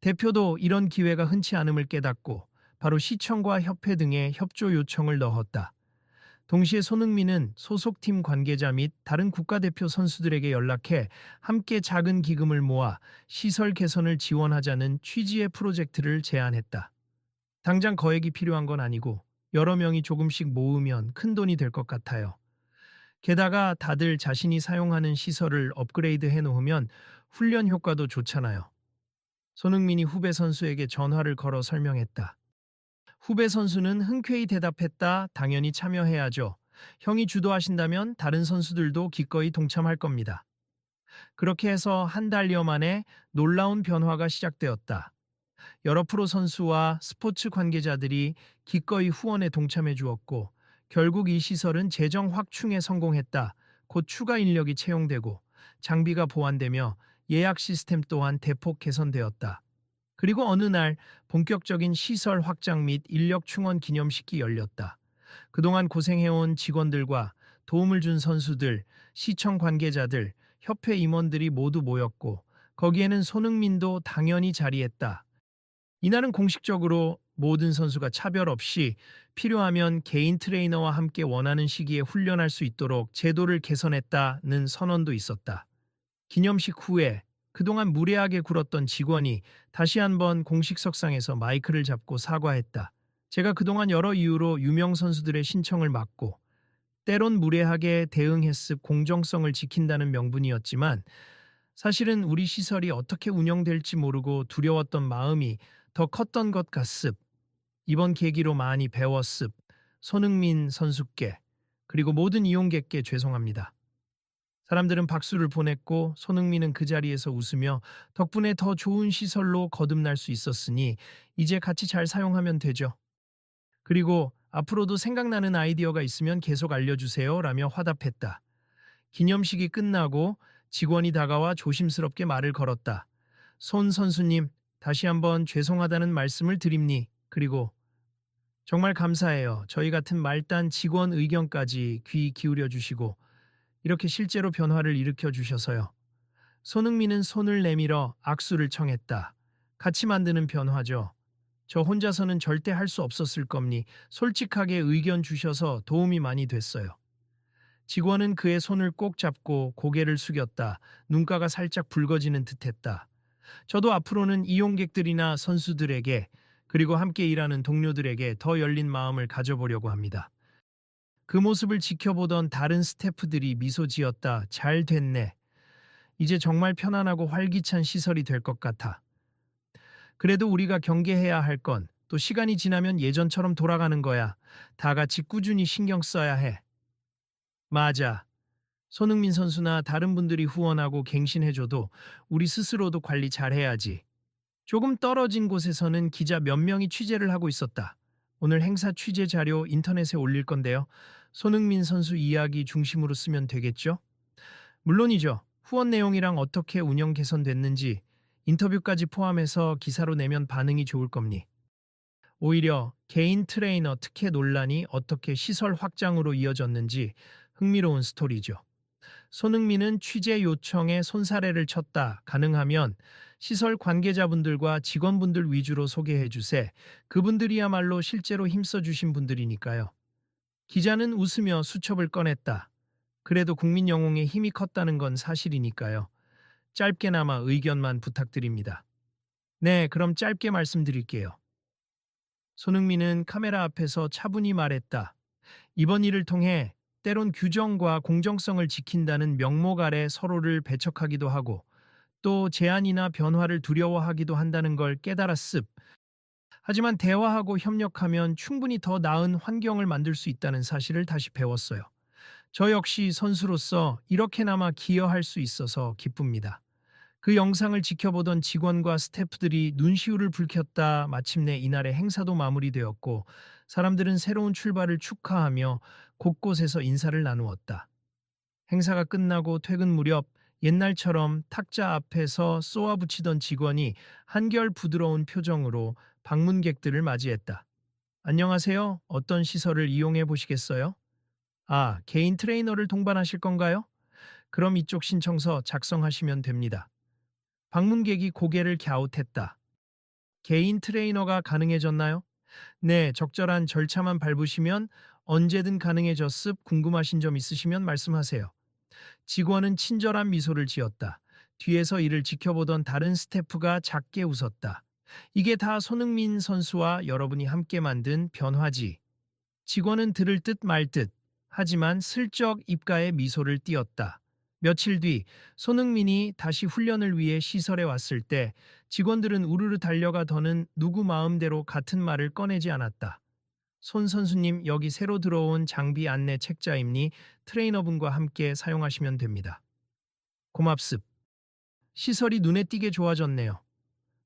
대표도 이런 기회가 흔치 않음을 깨닫고 바로 시청과 협회 등의 협조 요청을 넣었다. 동시에 손흥민은 소속팀 관계자 및 다른 국가대표 선수들에게 연락해 함께 작은 기금을 모아 시설 개선을 지원하자는 취지의 프로젝트를 제안했다. 당장 거액이 필요한 건 아니고 여러 명이 조금씩 모으면 큰 돈이 될 것 같아요. 게다가 다들 자신이 사용하는 시설을 업그레이드 해 놓으면 훈련 효과도 좋잖아요. 손흥민이 후배 선수에게 전화를 걸어 설명했다. 후배 선수는 흔쾌히 대답했다. 당연히 참여해야죠. 형이 주도하신다면 다른 선수들도 기꺼이 동참할 겁니다. 그렇게 해서 한 달여 만에 놀라운 변화가 시작되었다. 여러 프로 선수와 스포츠 관계자들이 기꺼이 후원에 동참해 주었고 결국 이 시설은 재정 확충에 성공했다. 곧 추가 인력이 채용되고 장비가 보완되며 예약 시스템 또한 대폭 개선되었다. 그리고 어느 날 본격적인 시설 확장 및 인력 충원 기념식이 열렸다. 그동안 고생해온 직원들과 도움을 준 선수들, 시청 관계자들, 협회 임원들이 모두 모였고 거기에는 손흥민도 당연히 자리했다. 이날은 공식적으로 모든 선수가 차별 없이 필요하면 개인 트레이너와 함께 원하는 시기에 훈련할 수 있도록 제도를 개선했다는 선언도 있었다. 기념식 후에 그동안 무례하게 굴었던 직원이 다시 한번 공식석상에서 마이크를 잡고 사과했다. 제가 그동안 여러 이유로 유명 선수들의 신청을 막고 때론 무례하게 대응했습 공정성을 지킨다는 명분이었지만 사실은 우리 시설이 어떻게 운영될지 모르고 두려웠던 마음이 더 컸던 것 같습. 이번 계기로 많이 배웠습. 손흥민 선수께 그리고 모든 이용객께 죄송합니다. 사람들은 박수를 보냈고 손흥민은 그 자리에서 웃으며 덕분에 더 좋은 시설로 거듭날 수 있었으니 이제 같이 잘 사용하면 되죠. 그리고 앞으로도 생각나는 아이디어가 있으면 계속 알려주세요 라며 화답했다. 기념식이 끝나고 직원이 다가와 조심스럽게 말을 걸었다. 손 선수님, 다시 한번 죄송하다는 말씀을 드립니. 그리고 정말 감사해요. 저희 같은 말단 직원 의견까지 귀 기울여 주시고 이렇게 실제로 변화를 일으켜 주셔서요. 손흥민은 손을 내밀어 악수를 청했다. 같이 만드는 변화죠. 저 혼자서는 절대 할 수 없었을 겁니. 솔직하게 의견 주셔서 도움이 많이 됐어요. 직원은 그의 손을 꼭 잡고 고개를 숙였다. 눈가가 살짝 붉어지는 듯했다. 저도 앞으로는 이용객들이나 선수들에게 그리고 함께 일하는 동료들에게 더 열린 마음을 가져보려고 합니다. 그 모습을 지켜보던 다른 스태프들이 미소 지었다. 잘 됐네. 이제 정말 편안하고 활기찬 시설이 될 것 같아. 그래도 우리가 경계해야 할 건 또 시간이 지나면 예전처럼 돌아가는 거야. 다 같이 꾸준히 신경 써야 해. 맞아. 손흥민 선수나 다른 분들이 후원하고 갱신해줘도 우리 스스로도 관리 잘해야지. 조금 떨어진 곳에서는 기자 몇 명이 취재를 하고 있었다. 오늘 행사 취재 자료 인터넷에 올릴 건데요. 손흥민 선수 이야기 중심으로 쓰면 되겠죠? 물론이죠. 후원 내용이랑 어떻게 운영 개선됐는지 인터뷰까지 포함해서 기사로 내면 반응이 좋을 겁니. 오히려 개인 트레이너 특혜 논란이 어떻게 시설 확장으로 이어졌는지 흥미로운 스토리죠. 손흥민은 취재 요청에 손사래를 쳤다. 가능하면 시설 관계자분들과 직원분들 위주로 소개해 주세. 그분들이야말로 실제로 힘써 주신 분들이니까요. 기자는 웃으며 수첩을 꺼냈다. 그래도 국민 영웅의 힘이 컸다는 건 사실이니까요. 짧게나마 의견만 부탁드립니다. 네, 그럼 짧게 말씀드릴게요. 손흥민은 카메라 앞에서 차분히 말했다. 이번 일을 통해 때론 규정과 공정성을 지킨다는 명목 아래 서로를 배척하기도 하고 또 제안이나 변화를 두려워하기도 한다는 걸 깨달았습. 하지만 대화하고 협력하면 충분히 더 나은 환경을 만들 수 있다는 사실을 다시 배웠어요. 저 역시 선수로서 이렇게나마 기여할 수 있어서 기쁩니다. 그 영상을 지켜보던 직원과 스태프들이 눈시울을 붉혔다. 마침내 이날의 행사도 마무리되었고 사람들은 새로운 출발을 축하하며 곳곳에서 인사를 나누었다. 행사가 끝나고 퇴근 무렵 옛날처럼 탁자 앞에서 쏘아붙이던 직원이 한결 부드러운 표정으로 방문객들을 맞이했다. 안녕하세요. 어떤 시설을 이용해 보시겠어요? 아, 개인 트레이너를 동반하실 건가요? 그럼 이쪽 신청서 작성하시면 됩니다. 방문객이 고개를 갸웃했다. 개인 트레이너가 가능해졌나요? 네, 적절한 절차만 밟으시면 언제든 가능해졌습. 궁금하신 점 있으시면 말씀하세요. 직원은 친절한 미소를 지었다. 뒤에서 이를 지켜보던 다른 스태프가 작게 웃었다. 이게 다 손흥민 선수와 여러분이 함께 만든 변화지. 직원은 들을 듯 말 듯. 하지만 슬쩍 입가에 미소를 띄었다. 며칠 뒤 손흥민이 다시 훈련을 위해 시설에 왔을 때 직원들은 우르르 달려가 더는 누구 마음대로 같은 말을 꺼내지 않았다. 손 선수님, 여기 새로 들어온 장비 안내 책자입니 트레이너분과 함께 사용하시면 됩니다. 고맙습. 시설이 눈에 띄게 좋아졌네요.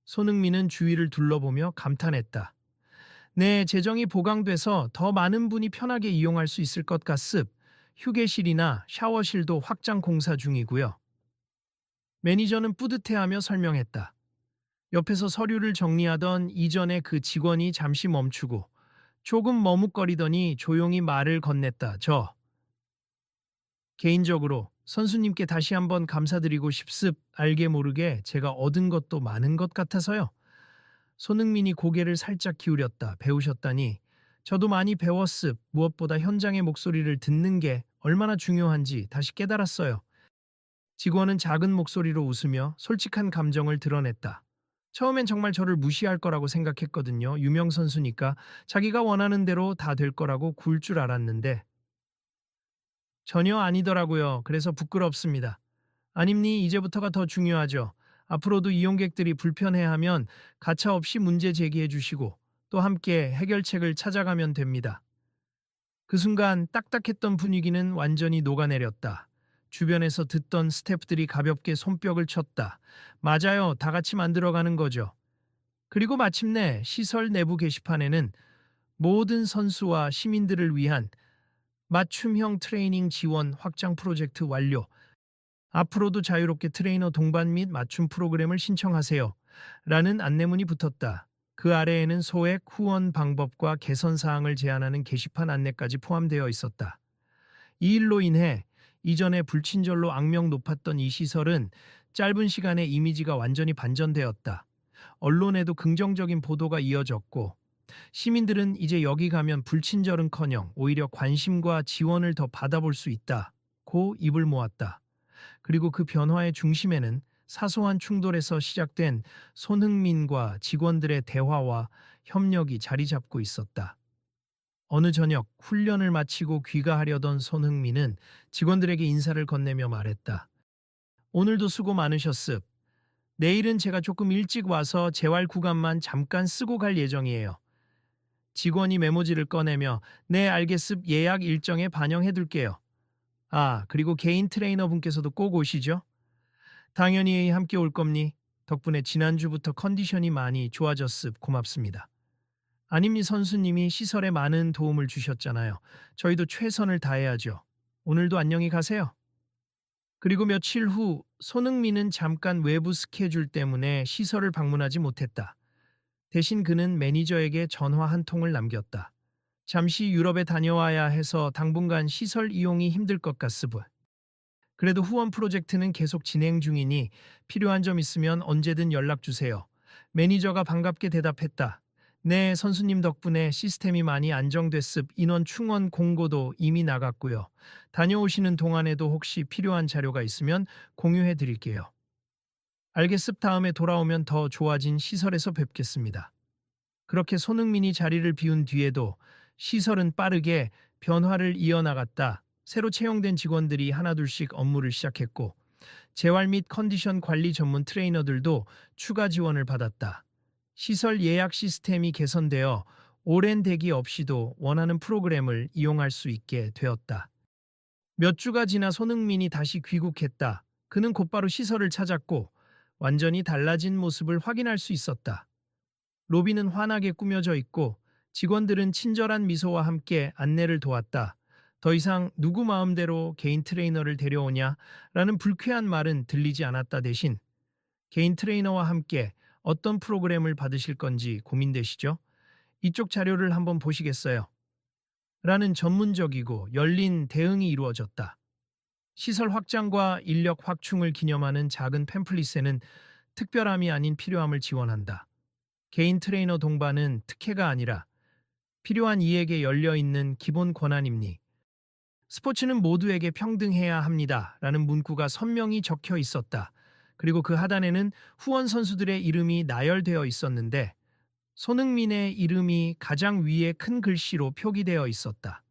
손흥민은 주위를 둘러보며 감탄했다. 네, 재정이 보강돼서 더 많은 분이 편하게 이용할 수 있을 것 같습. 휴게실이나 샤워실도 확장 공사 중이고요. 매니저는 뿌듯해하며 설명했다. 옆에서 서류를 정리하던 이전의 그 직원이 잠시 멈추고 조금 머뭇거리더니 조용히 말을 건넸다. 저 개인적으로 선수님께 다시 한번 감사드리고 싶습. 알게 모르게 제가 얻은 것도 많은 것 같아서요. 손흥민이 고개를 살짝 기울였다. 배우셨다니. 저도 많이 배웠습. 무엇보다 현장의 목소리를 듣는 게 얼마나 중요한지 다시 깨달았어요. 직원은 작은 목소리로 웃으며 솔직한 감정을 드러냈다. 처음엔 정말 저를 무시할 거라고 생각했거든요. 유명 선수니까 자기가 원하는 대로 다 될 거라고 굴 줄 알았는데 전혀 아니더라고요. 그래서 부끄럽습니다. 아닙니, 이제부터가 더 중요하죠. 앞으로도 이용객들이 불편해하면 가차없이 문제 제기해 주시고 또 함께 해결책을 찾아가면 됩니다. 그 순간 딱딱했던 분위기는 완전히 녹아내렸다. 주변에서 듣던 스태프들이 가볍게 손뼉을 쳤다. 맞아요. 다 같이 만들어가는 거죠. 그리고 마침내 시설 내부 게시판에는 모든 선수와 시민들을 위한 맞춤형 트레이닝 지원 확장 프로젝트 완료. 앞으로도 자유롭게 트레이너 동반 및 맞춤 프로그램을 신청하세요. 라는 안내문이 붙었다. 그 아래에는 소액 후원 방법과 개선 사항을 제안하는 게시판 안내까지 포함되어 있었다. 이 일로 인해 이전에 불친절로 악명 높았던 이 시설은 짧은 시간에 이미지가 완전히 반전되었다. 언론에도 긍정적인 보도가 이어졌고 시민들은 이제 여기 가면 불친절은커녕 오히려 관심과 지원을 더 받아볼 수 있다고 입을 모았다. 그리고 그 변화의 중심에는 사소한 충돌에서 시작된 손흥민과 직원들의 대화와 협력이 자리 잡고 있었다. 어느 저녁 훈련을 마치고 귀가하려던 손흥민은 직원들에게 인사를 건네며 말했다. 오늘도 수고 많으셨습. 내일은 제가 조금 일찍 와서 재활 구간만 잠깐 쓰고 갈 예정이에요. 직원이 메모지를 꺼내며 네 알겠습 예약 일정에 반영해둘게요. 아 그리고 개인 트레이너 분께서도 꼭 오시죠? 당연히 함께 올 겁니. 덕분에 지난주부터 컨디션이 많이 좋아졌습. 고맙습니다. 아님니 선수님이 시설에 많은 도움을 주셨잖아요. 저희도 최선을 다해야죠. 오늘도 안녕히 가세요. 그리고 며칠 후 손흥민은 잠깐 외부 스케줄 때문에 시설을 방문하지 못했다. 대신 그는 매니저에게 전화 한 통을 남겼다. 잠시 유럽에 다녀와야 해서 당분간 시설 이용이 힘들 것 같습. 그래도 후원 프로젝트는 계속 진행 중이니 필요한 점 있으면 언제든 연락 주세요. 매니저가 반갑게 대답했다. 네, 선수님 덕분에 시스템이 많이 안정됐습. 인원 충원 공고도 이미 나갔고요. 다녀오시는 동안에도 혹시 필요한 자료가 있으면 공유해 드릴게요. 알겠습. 다음에 돌아오면 더 좋아진 시설에서 뵙겠습니다. 그렇게 손흥민이 자리를 비운 뒤에도 시설은 빠르게 변화를 이어나갔다. 새로 채용된 직원들이 하나둘씩 업무를 시작했고 재활 및 컨디션 관리 전문 트레이너들도 추가 지원을 받았다. 시설 예약 시스템이 개선되어 오랜 대기 없이도 원하는 프로그램을 이용할 수 있게 되었다. 몇 주가 지나 손흥민이 다시 귀국했다. 그는 곧바로 시설을 찾았고 완전히 달라진 모습을 확인할 수 있었다. 로비는 환하게 꾸며져 있고 직원들은 친절한 미소와 함께 안내를 도왔다. 더 이상 누구 마음대로 개인 트레이너를 데려오냐? 라는 불쾌한 말은 들리지 않았다. 대신 개인 트레이너와 함께 어떤 프로그램을 받으실 건지 고민되시죠? 이쪽 자료를 한번 보시겠어요? 라는 전문적이고 열린 대응이 이루어졌다. 시설 확장과 인력 확충을 기념하는 작은 팸플릿에는 특별함이 아닌 필요함을 지원한다. 개인 트레이너 동반은 특혜가 아니라 필요한 이에게 열려있는 기본 권한입니. 스포츠는 모두에게 평등해야 합니다. 라는 문구가 선명히 적혀 있었다. 그리고 그 하단에는 후원 선수들의 이름이 나열되어 있었는데 손흥민의 이름이 가장 위에 큰 글씨로 표기되어 있었다.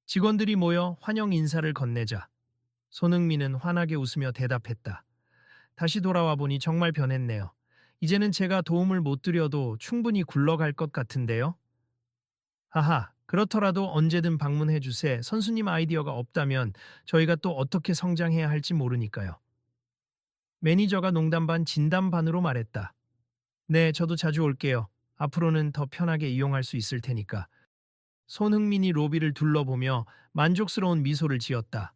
직원들이 모여 환영 인사를 건네자 손흥민은 환하게 웃으며 대답했다. 다시 돌아와 보니 정말 변했네요. 이제는 제가 도움을 못 드려도 충분히 굴러갈 것 같은데요. 하하, 그렇더라도 언제든 방문해 주세. 선수님 아이디어가 없다면 저희가 또 어떻게 성장해야 할지 모르니까요. 매니저가 농담 반 진담 반으로 말했다. 네, 저도 자주 올게요. 앞으로는 더 편하게 이용할 수 있을 테니까. 손흥민이 로비를 둘러보며 만족스러운 미소를 지었다.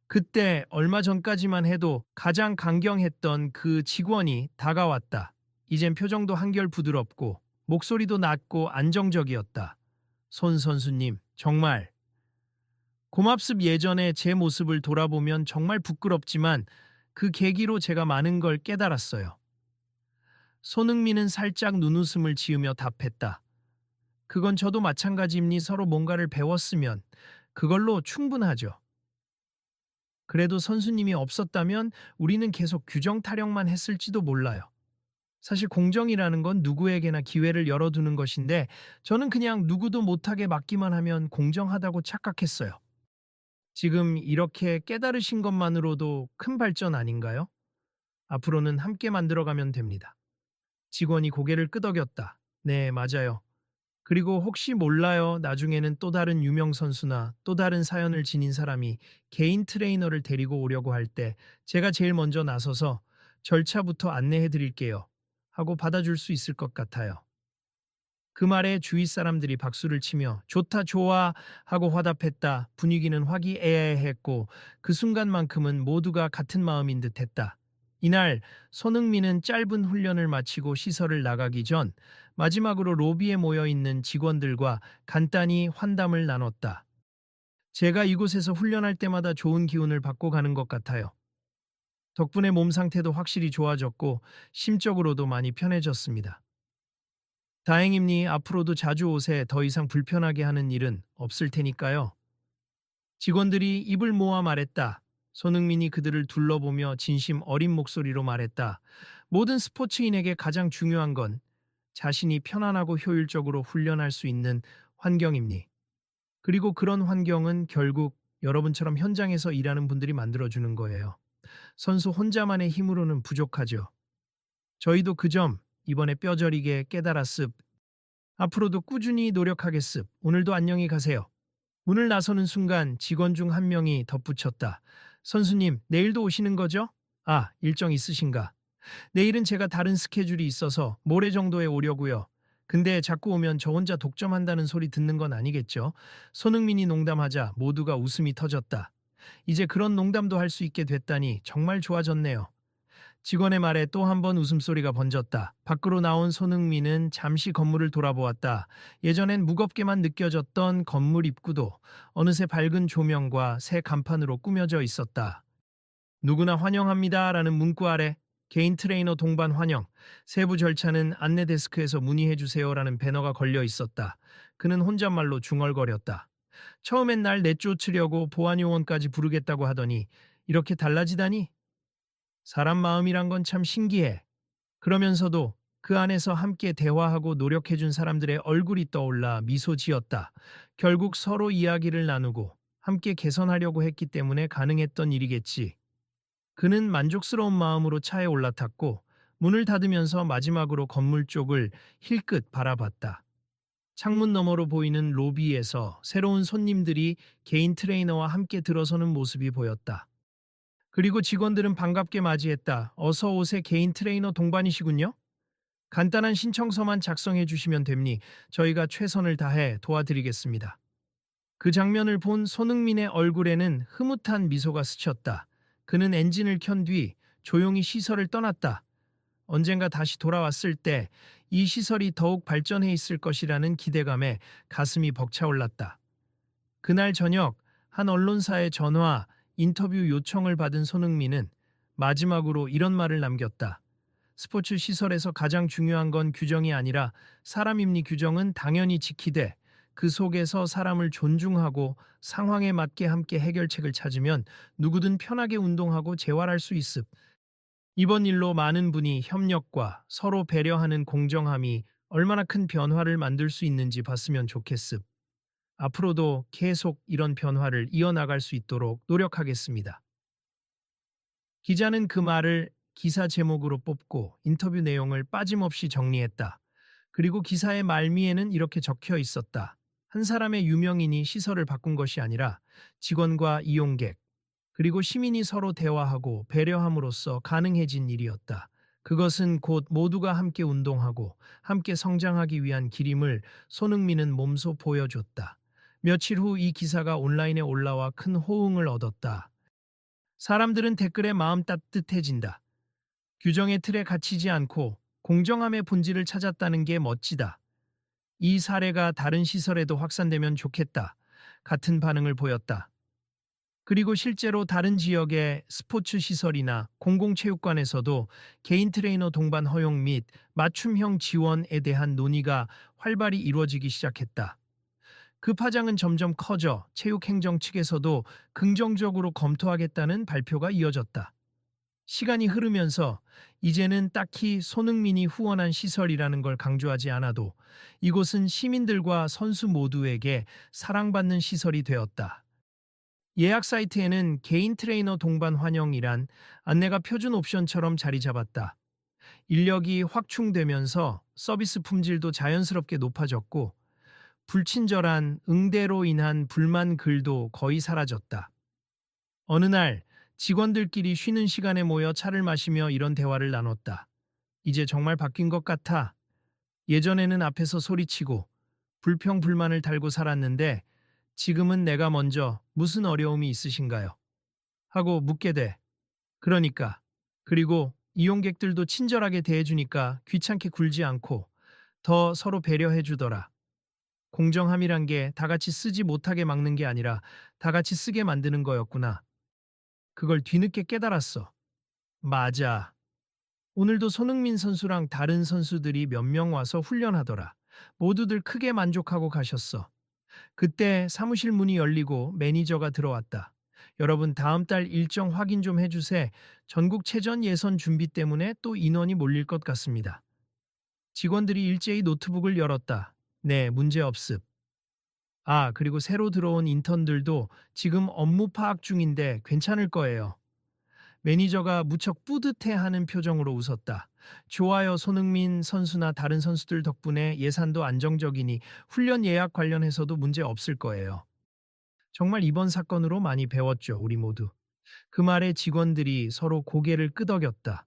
그때 얼마 전까지만 해도 가장 강경했던 그 직원이 다가왔다. 이젠 표정도 한결 부드럽고 목소리도 낮고 안정적이었다. 손 선수님, 정말 고맙습. 예전에 제 모습을 돌아보면 정말 부끄럽지만 그 계기로 제가 많은 걸 깨달았어요. 손흥민은 살짝 눈웃음을 지으며 답했다. 그건 저도 마찬가지입니. 서로 뭔가를 배웠으면 그걸로 충분하죠. 그래도 선수님이 없었다면 우리는 계속 규정 타령만 했을지도 몰라요. 사실 공정이라는 건 누구에게나 기회를 열어두는 것인데 저는 그냥 누구도 못하게 막기만 하면 공정하다고 착각했어요. 지금 이렇게 깨달으신 것만으로도 큰 발전 아닌가요? 앞으로는 함께 만들어가면 됩니다. 직원이 고개를 끄덕였다. 네, 맞아요. 그리고 혹시 몰라요. 나중에는 또 다른 유명 선수나 또 다른 사연을 지닌 사람이 개인 트레이너를 데리고 오려고 할 때 제가 제일 먼저 나서서 절차부터 안내해 드릴게요. 하고 받아줄 수 있을 것 같아요. 그 말에 주위 사람들이 박수를 치며 좋다 좋아 하고 화답했다. 분위기는 화기애애했고 그 순간만큼은 모두가 같은 마음인 듯했다. 이날 손흥민은 짧은 훈련을 마치고 시설을 나가기 전 마지막으로 로비에 모여 있는 직원들과 간단히 환담을 나눴다. 제가 이곳에서 훈련할 때마다 좋은 기운을 받고 가는 것 같아요. 덕분에 몸 상태도 확실히 좋아졌고 심적으로도 많이 편해졌습니다. 다행입니 앞으로도 자주 오세 더 이상 불편하게 하는 일은 없을 테니까요. 직원들이 입을 모아 말했다. 손흥민이 그들을 둘러보며 진심 어린 목소리로 말했다. 모든 스포츠인에게 가장 중요한 건 자신이 편안하고 효율적으로 훈련할 수 있는 환경입니. 그리고 그런 환경은 결국 여러분처럼 현장에서 일하는 분들이 만들어주는 거예요. 선수 혼자만의 힘으로는 부족하죠. 저희도 그 점 이번에 뼈저리게 깨달았습. 앞으로도 꾸준히 노력하겠습. 오늘도 안녕히 가세요. 문을 나서는 순간 직원 중 한 명이 덧붙였다. 선수님, 내일도 오시는 거죠? 아, 일정 있으신가? 내일은 제가 다른 스케줄이 있어서 모레 정도에 오려고요. 근데 자꾸 오면 저 혼자 독점한다는 소리 듣는 건 아니겠죠? 손흥민이 농담하자 모두가 웃음이 터졌다. 이제 그런 농담도 할 수 있게 됐다니 정말 좋아졌네요. 직원의 말에 또 한 번 웃음소리가 번졌다. 밖으로 나온 손흥민은 잠시 건물을 돌아보았다. 예전엔 무겁게만 느껴졌던 건물 입구도 어느새 밝은 조명과 새 간판으로 꾸며져 있었다. 누구나 환영합니다라는 문구 아래 개인 트레이너 동반 환영, 세부 절차는 안내 데스크에서 문의해 주세요라는 배너가 걸려 있었다. 그는 혼잣말로 중얼거렸다. 처음엔 날 내쫓으려고 보안요원까지 부르겠다고 하더니 이렇게 달라지다니? 사람 마음이란 건 참 신기해. 그러면서도 그 안에서 함께 대화하고 노력해준 사람들의 얼굴이 떠올라 미소 지었다. 결국 서로 이야기를 나누고 함께 개선하려고 했기 때문에 가능했던 일이겠지. 그는 만족스러운 마음으로 차에 올라탔고 문을 닫으면서 마지막으로 건물 쪽을 힐끗 바라봤다. 창문 너머로 보이는 로비에서 새로운 손님들이 개인 트레이너와 함께 들어서는 모습이 보였다. 그리고 직원들은 반갑게 맞이했다. 어서 오세 개인 트레이너 동반이시군요. 간단한 신청서만 작성해 주시면 됩니. 저희가 최선을 다해 도와드리겠습니다. 그 장면을 본 손흥민의 얼굴에는 흐뭇한 미소가 스쳤다. 그는 엔진을 켠 뒤 조용히 시설을 떠났다. 언젠가 다시 돌아왔을 때 이 시설이 더욱 발전해 있을 것이라는 기대감에 가슴이 벅차올랐다. 그날 저녁 한 언론사의 전화, 인터뷰 요청을 받은 손흥민은 마지막으로 이런 말을 남겼다. 스포츠 시설에서 가장 중요한 건 규정이 아니라 사람입니. 규정은 당연히 지키되 그 속에서 사람을 존중하고 상황에 맞게 함께 해결책을 찾으면 누구든 편하게 운동하고 재활할 수 있음. 이번 일로 많은 분이 협력과 서로 배려하는 공정함이 얼마나 큰 변화를 만들 수 있는지 봤으면 좋겠음. 앞으로도 계속 이런 변화를 이어나갈 수 있도록 노력하겠습니다. 기자는 그 말을 기사 제목으로 뽑고 인터뷰 내용을 빠짐없이 정리했다. 그리고 기사의 말미에는 이렇게 적혀 있었다. 한 사람의 유명인이 시설을 바꾼 것이 아니라 직원과 이용객, 그리고 시민이 서로 대화하고 배려함으로써 가능해진 일이었다. 그것은 곧 모두가 함께 운동하고 함께 성장하기 위한 길임을 손흥민은 몸소 보여줬다. 며칠 후 이 기사가 온라인에 올라와 큰 호응을 얻었다. 사람들은 댓글에 마음 따뜻해진다. 규정의 틀에 갇히지 않고 공정함의 본질을 찾았다는 게 멋지다. 이 사례가 다른 시설에도 확산되면 좋겠다. 같은 반응을 보였다. 그리고 실제로 다른 지역의 스포츠 시설이나 공공체육관에서도 개인 트레이너 동반 허용 및 맞춤형 지원에 대한 논의가 활발히 이루어지기 시작했다. 그 파장은 점점 커져 체육행정 측에서도 긍정적으로 검토하겠다는 발표가 이어졌다. 시간이 흐르면서 이제는 딱히 손흥민이 후원한 시설이라는 걸 강조하지 않아도 이곳은 시민들과 선수 모두에게 사랑받는 시설이 되었다. 예약 사이트에는 개인 트레이너 동반 환영이란 안내가 표준 옵션처럼 자리 잡았다. 인력이 확충되면서 서비스 품질도 자연스럽게 높아졌고 불친절한 응대로 인한 불만 글도 거의 사라졌다. 어느 날 직원들끼리 쉬는 시간에 모여 차를 마시며 이런 대화를 나눴다. 이제 정말 바뀐 것 같아. 예전에는 앞에서 소리치고 불평불만을 달고 살았는데 지금은 내가 먼저 무슨 어려움이 있으신가요? 하고 묻게 돼. 그러니까 그리고 이용객들도 친절하게 대해주니까 귀찮게 굴지 않고 더 서로 배려해주더라. 공정함이란 게 다 같이 쓰지 못하게 막는 게 아니라 다 같이 쓰게 만드는 거였구나. 그걸 뒤늦게 깨달았어. 맞아. 오늘도 손흥민 선수랑 다른 선수들이 몇 명 와서 훈련하더라. 모두들 크게 만족하고 가셨어. 그때 사무실 문이 열리고 매니저가 들어왔다. 여러분, 다음 달 일정 확인 좀 해주세. 전국체전 예선 준비 때문에 또 인원이 몰릴 것 같습니다. 직원들이 일제히 노트북을 열었다. 네, 문제 없습. 아, 그리고 새로 들어온 인턴들도 지금 업무 파악 중인데 괜찮을 거예요. 매니저가 무척 뿌듯해하는 표정으로 웃었다. 좋아요, 손흥민 선수나 다른 선수들 덕분에 예산도 안정적이니 훈련 예약 관련해서도 문제 없을 거예요. 정말 이번 사건으로 많이 배웠죠, 우리 모두. 그 말에 직원들이 서로 고개를 끄덕였다.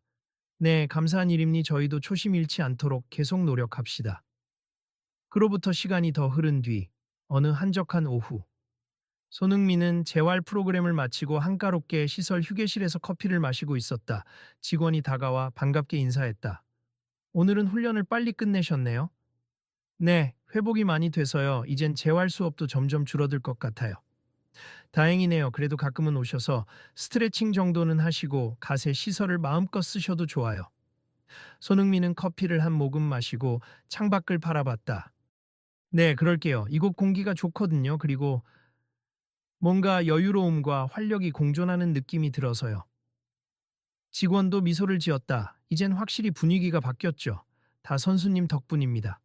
네, 감사한 일입니. 저희도 초심 잃지 않도록 계속 노력합시다. 그로부터 시간이 더 흐른 뒤 어느 한적한 오후, 손흥민은 재활 프로그램을 마치고 한가롭게 시설 휴게실에서 커피를 마시고 있었다. 직원이 다가와 반갑게 인사했다. 오늘은 훈련을 빨리 끝내셨네요. 네, 회복이 많이 돼서요. 이젠 재활 수업도 점점 줄어들 것 같아요. 다행이네요. 그래도 가끔은 오셔서 스트레칭 정도는 하시고 가세 시설을 마음껏 쓰셔도 좋아요. 손흥민은 커피를 한 모금 마시고 창밖을 바라봤다. 네, 그럴게요. 이곳 공기가 좋거든요. 그리고 뭔가 여유로움과 활력이 공존하는 느낌이 들어서요. 직원도 미소를 지었다. 이젠 확실히 분위기가 바뀌었죠. 다 선수님 덕분입니다.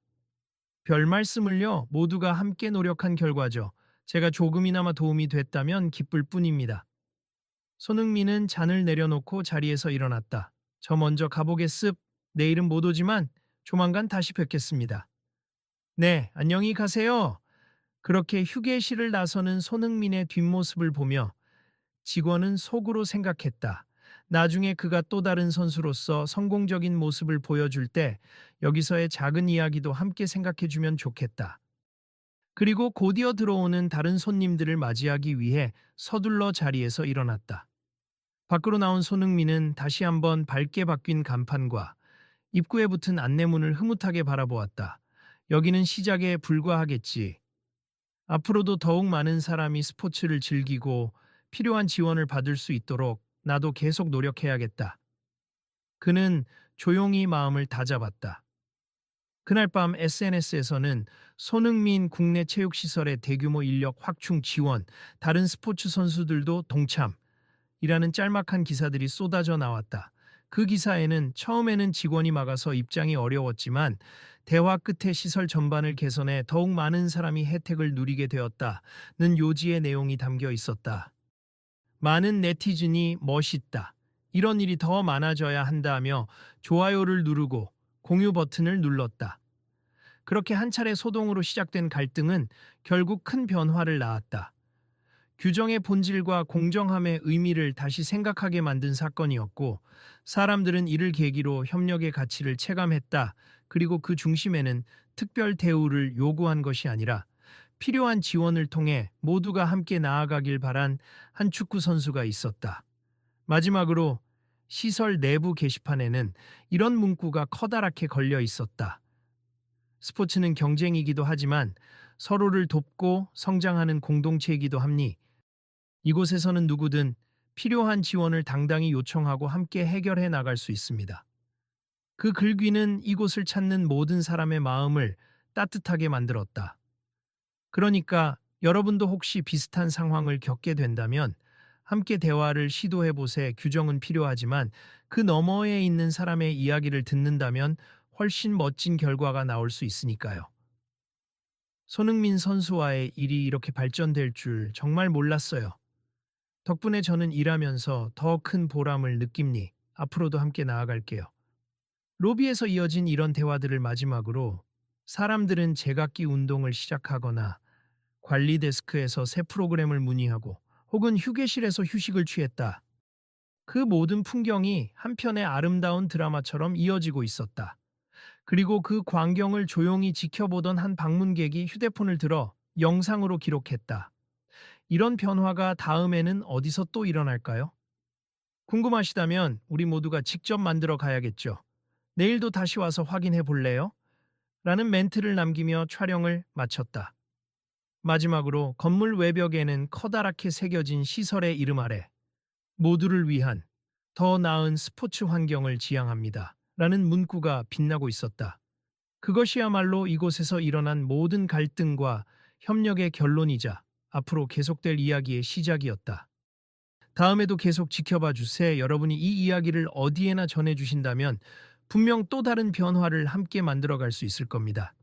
별 말씀을요. 모두가 함께 노력한 결과죠. 제가 조금이나마 도움이 됐다면 기쁠 뿐입니다. 손흥민은 잔을 내려놓고 자리에서 일어났다. 저 먼저 가보겠습. 내일은 못 오지만 조만간 다시 뵙겠습니다. 네, 안녕히 가세요. 그렇게 휴게실을 나서는 손흥민의 뒷모습을 보며 직원은 속으로 생각했다. 나중에 그가 또 다른 선수로서 성공적인 모습을 보여줄 때 여기서의 작은 이야기도 함께 생각해주면 좋겠다. 그리고 곧이어 들어오는 다른 손님들을 맞이하기 위해 서둘러 자리에서 일어났다. 밖으로 나온 손흥민은 다시 한번 밝게 바뀐 간판과 입구에 붙은 안내문을 흐뭇하게 바라보았다. 여기는 시작에 불과하겠지. 앞으로도 더욱 많은 사람이 스포츠를 즐기고 필요한 지원을 받을 수 있도록 나도 계속 노력해야겠다. 그는 조용히 마음을 다잡았다. 그날 밤 SNS에서는 손흥민 국내 체육시설의 대규모 인력 확충 지원, 다른 스포츠 선수들도 동참이라는 짤막한 기사들이 쏟아져 나왔다. 그 기사에는 처음에는 직원이 막아서 입장이 어려웠지만 대화 끝에 시설 전반을 개선해 더욱 많은 사람이 혜택을 누리게 되었다는 요지의 내용이 담겨 있었다. 많은 네티즌이 멋있다. 이런 일이 더 많아져야 한다며 좋아요를 누르고 공유 버튼을 눌렀다. 그렇게 한 차례 소동으로 시작된 갈등은 결국 큰 변화를 낳았다. 규정의 본질과 공정함의 의미를 다시 생각하게 만든 사건이었고, 사람들은 이를 계기로 협력의 가치를 체감했다. 그리고 그 중심에는 특별 대우를 요구한 것이 아니라 필요한 지원을 통해 모두가 함께 나아가길 바란 한 축구 선수가 있었다. 마지막으로 시설 내부 게시판에는 이런 문구가 커다랗게 걸려 있었다. 스포츠는 경쟁이기도 하지만 서로를 돕고 성장하는 공동체이기도 합니. 이곳에서는 누구든 필요한 지원을 당당히 요청하고 함께 해결해 나갈 수 있습니다. 그 글귀는 이곳을 찾는 모든 사람의 마음을 따뜻하게 만들었다. 그러니까 여러분도 혹시 비슷한 상황을 겪게 된다면 함께 대화를 시도해 보세. 규정은 필요하지만 그 너머에 있는 사람의 이야기를 듣는다면 훨씬 멋진 결과가 나올 수 있으니까요. 손흥민 선수와의 일이 이렇게 발전될 줄 정말 몰랐어요. 덕분에 저는 일하면서 더 큰 보람을 느낍니. 앞으로도 함께 나아갈게요. 로비에서 이어진 이런 대화들을 마지막으로 사람들은 제각기 운동을 시작하거나 관리 데스크에서 새 프로그램을 문의하고 혹은 휴게실에서 휴식을 취했다. 그 모든 풍경이 한편의 아름다운 드라마처럼 이어지고 있었다. 그리고 그 광경을 조용히 지켜보던 한 방문객이 휴대폰을 들어 영상으로 기록했다. 이런 변화가 다음에는 어디서 또 일어날까요? 궁금하시다면 우리 모두가 직접 만들어 가야겠죠. 내일도 다시 와서 확인해 볼래요? 라는 멘트를 남기며 촬영을 마쳤다. 마지막으로 건물 외벽에는 커다랗게 새겨진 시설의 이름 아래 모두를 위한 더 나은 스포츠 환경을 지향합니다. 라는 문구가 빛나고 있었다. 그것이야말로 이곳에서 일어난 모든 갈등과 협력의 결론이자 앞으로 계속될 이야기의 시작이었다. 다음에도 계속 지켜봐 주세요. 여러분이 이 이야기를 어디에나 전해주신다면 분명 또 다른 변화를 함께 만들어갈 수 있을 겁니다.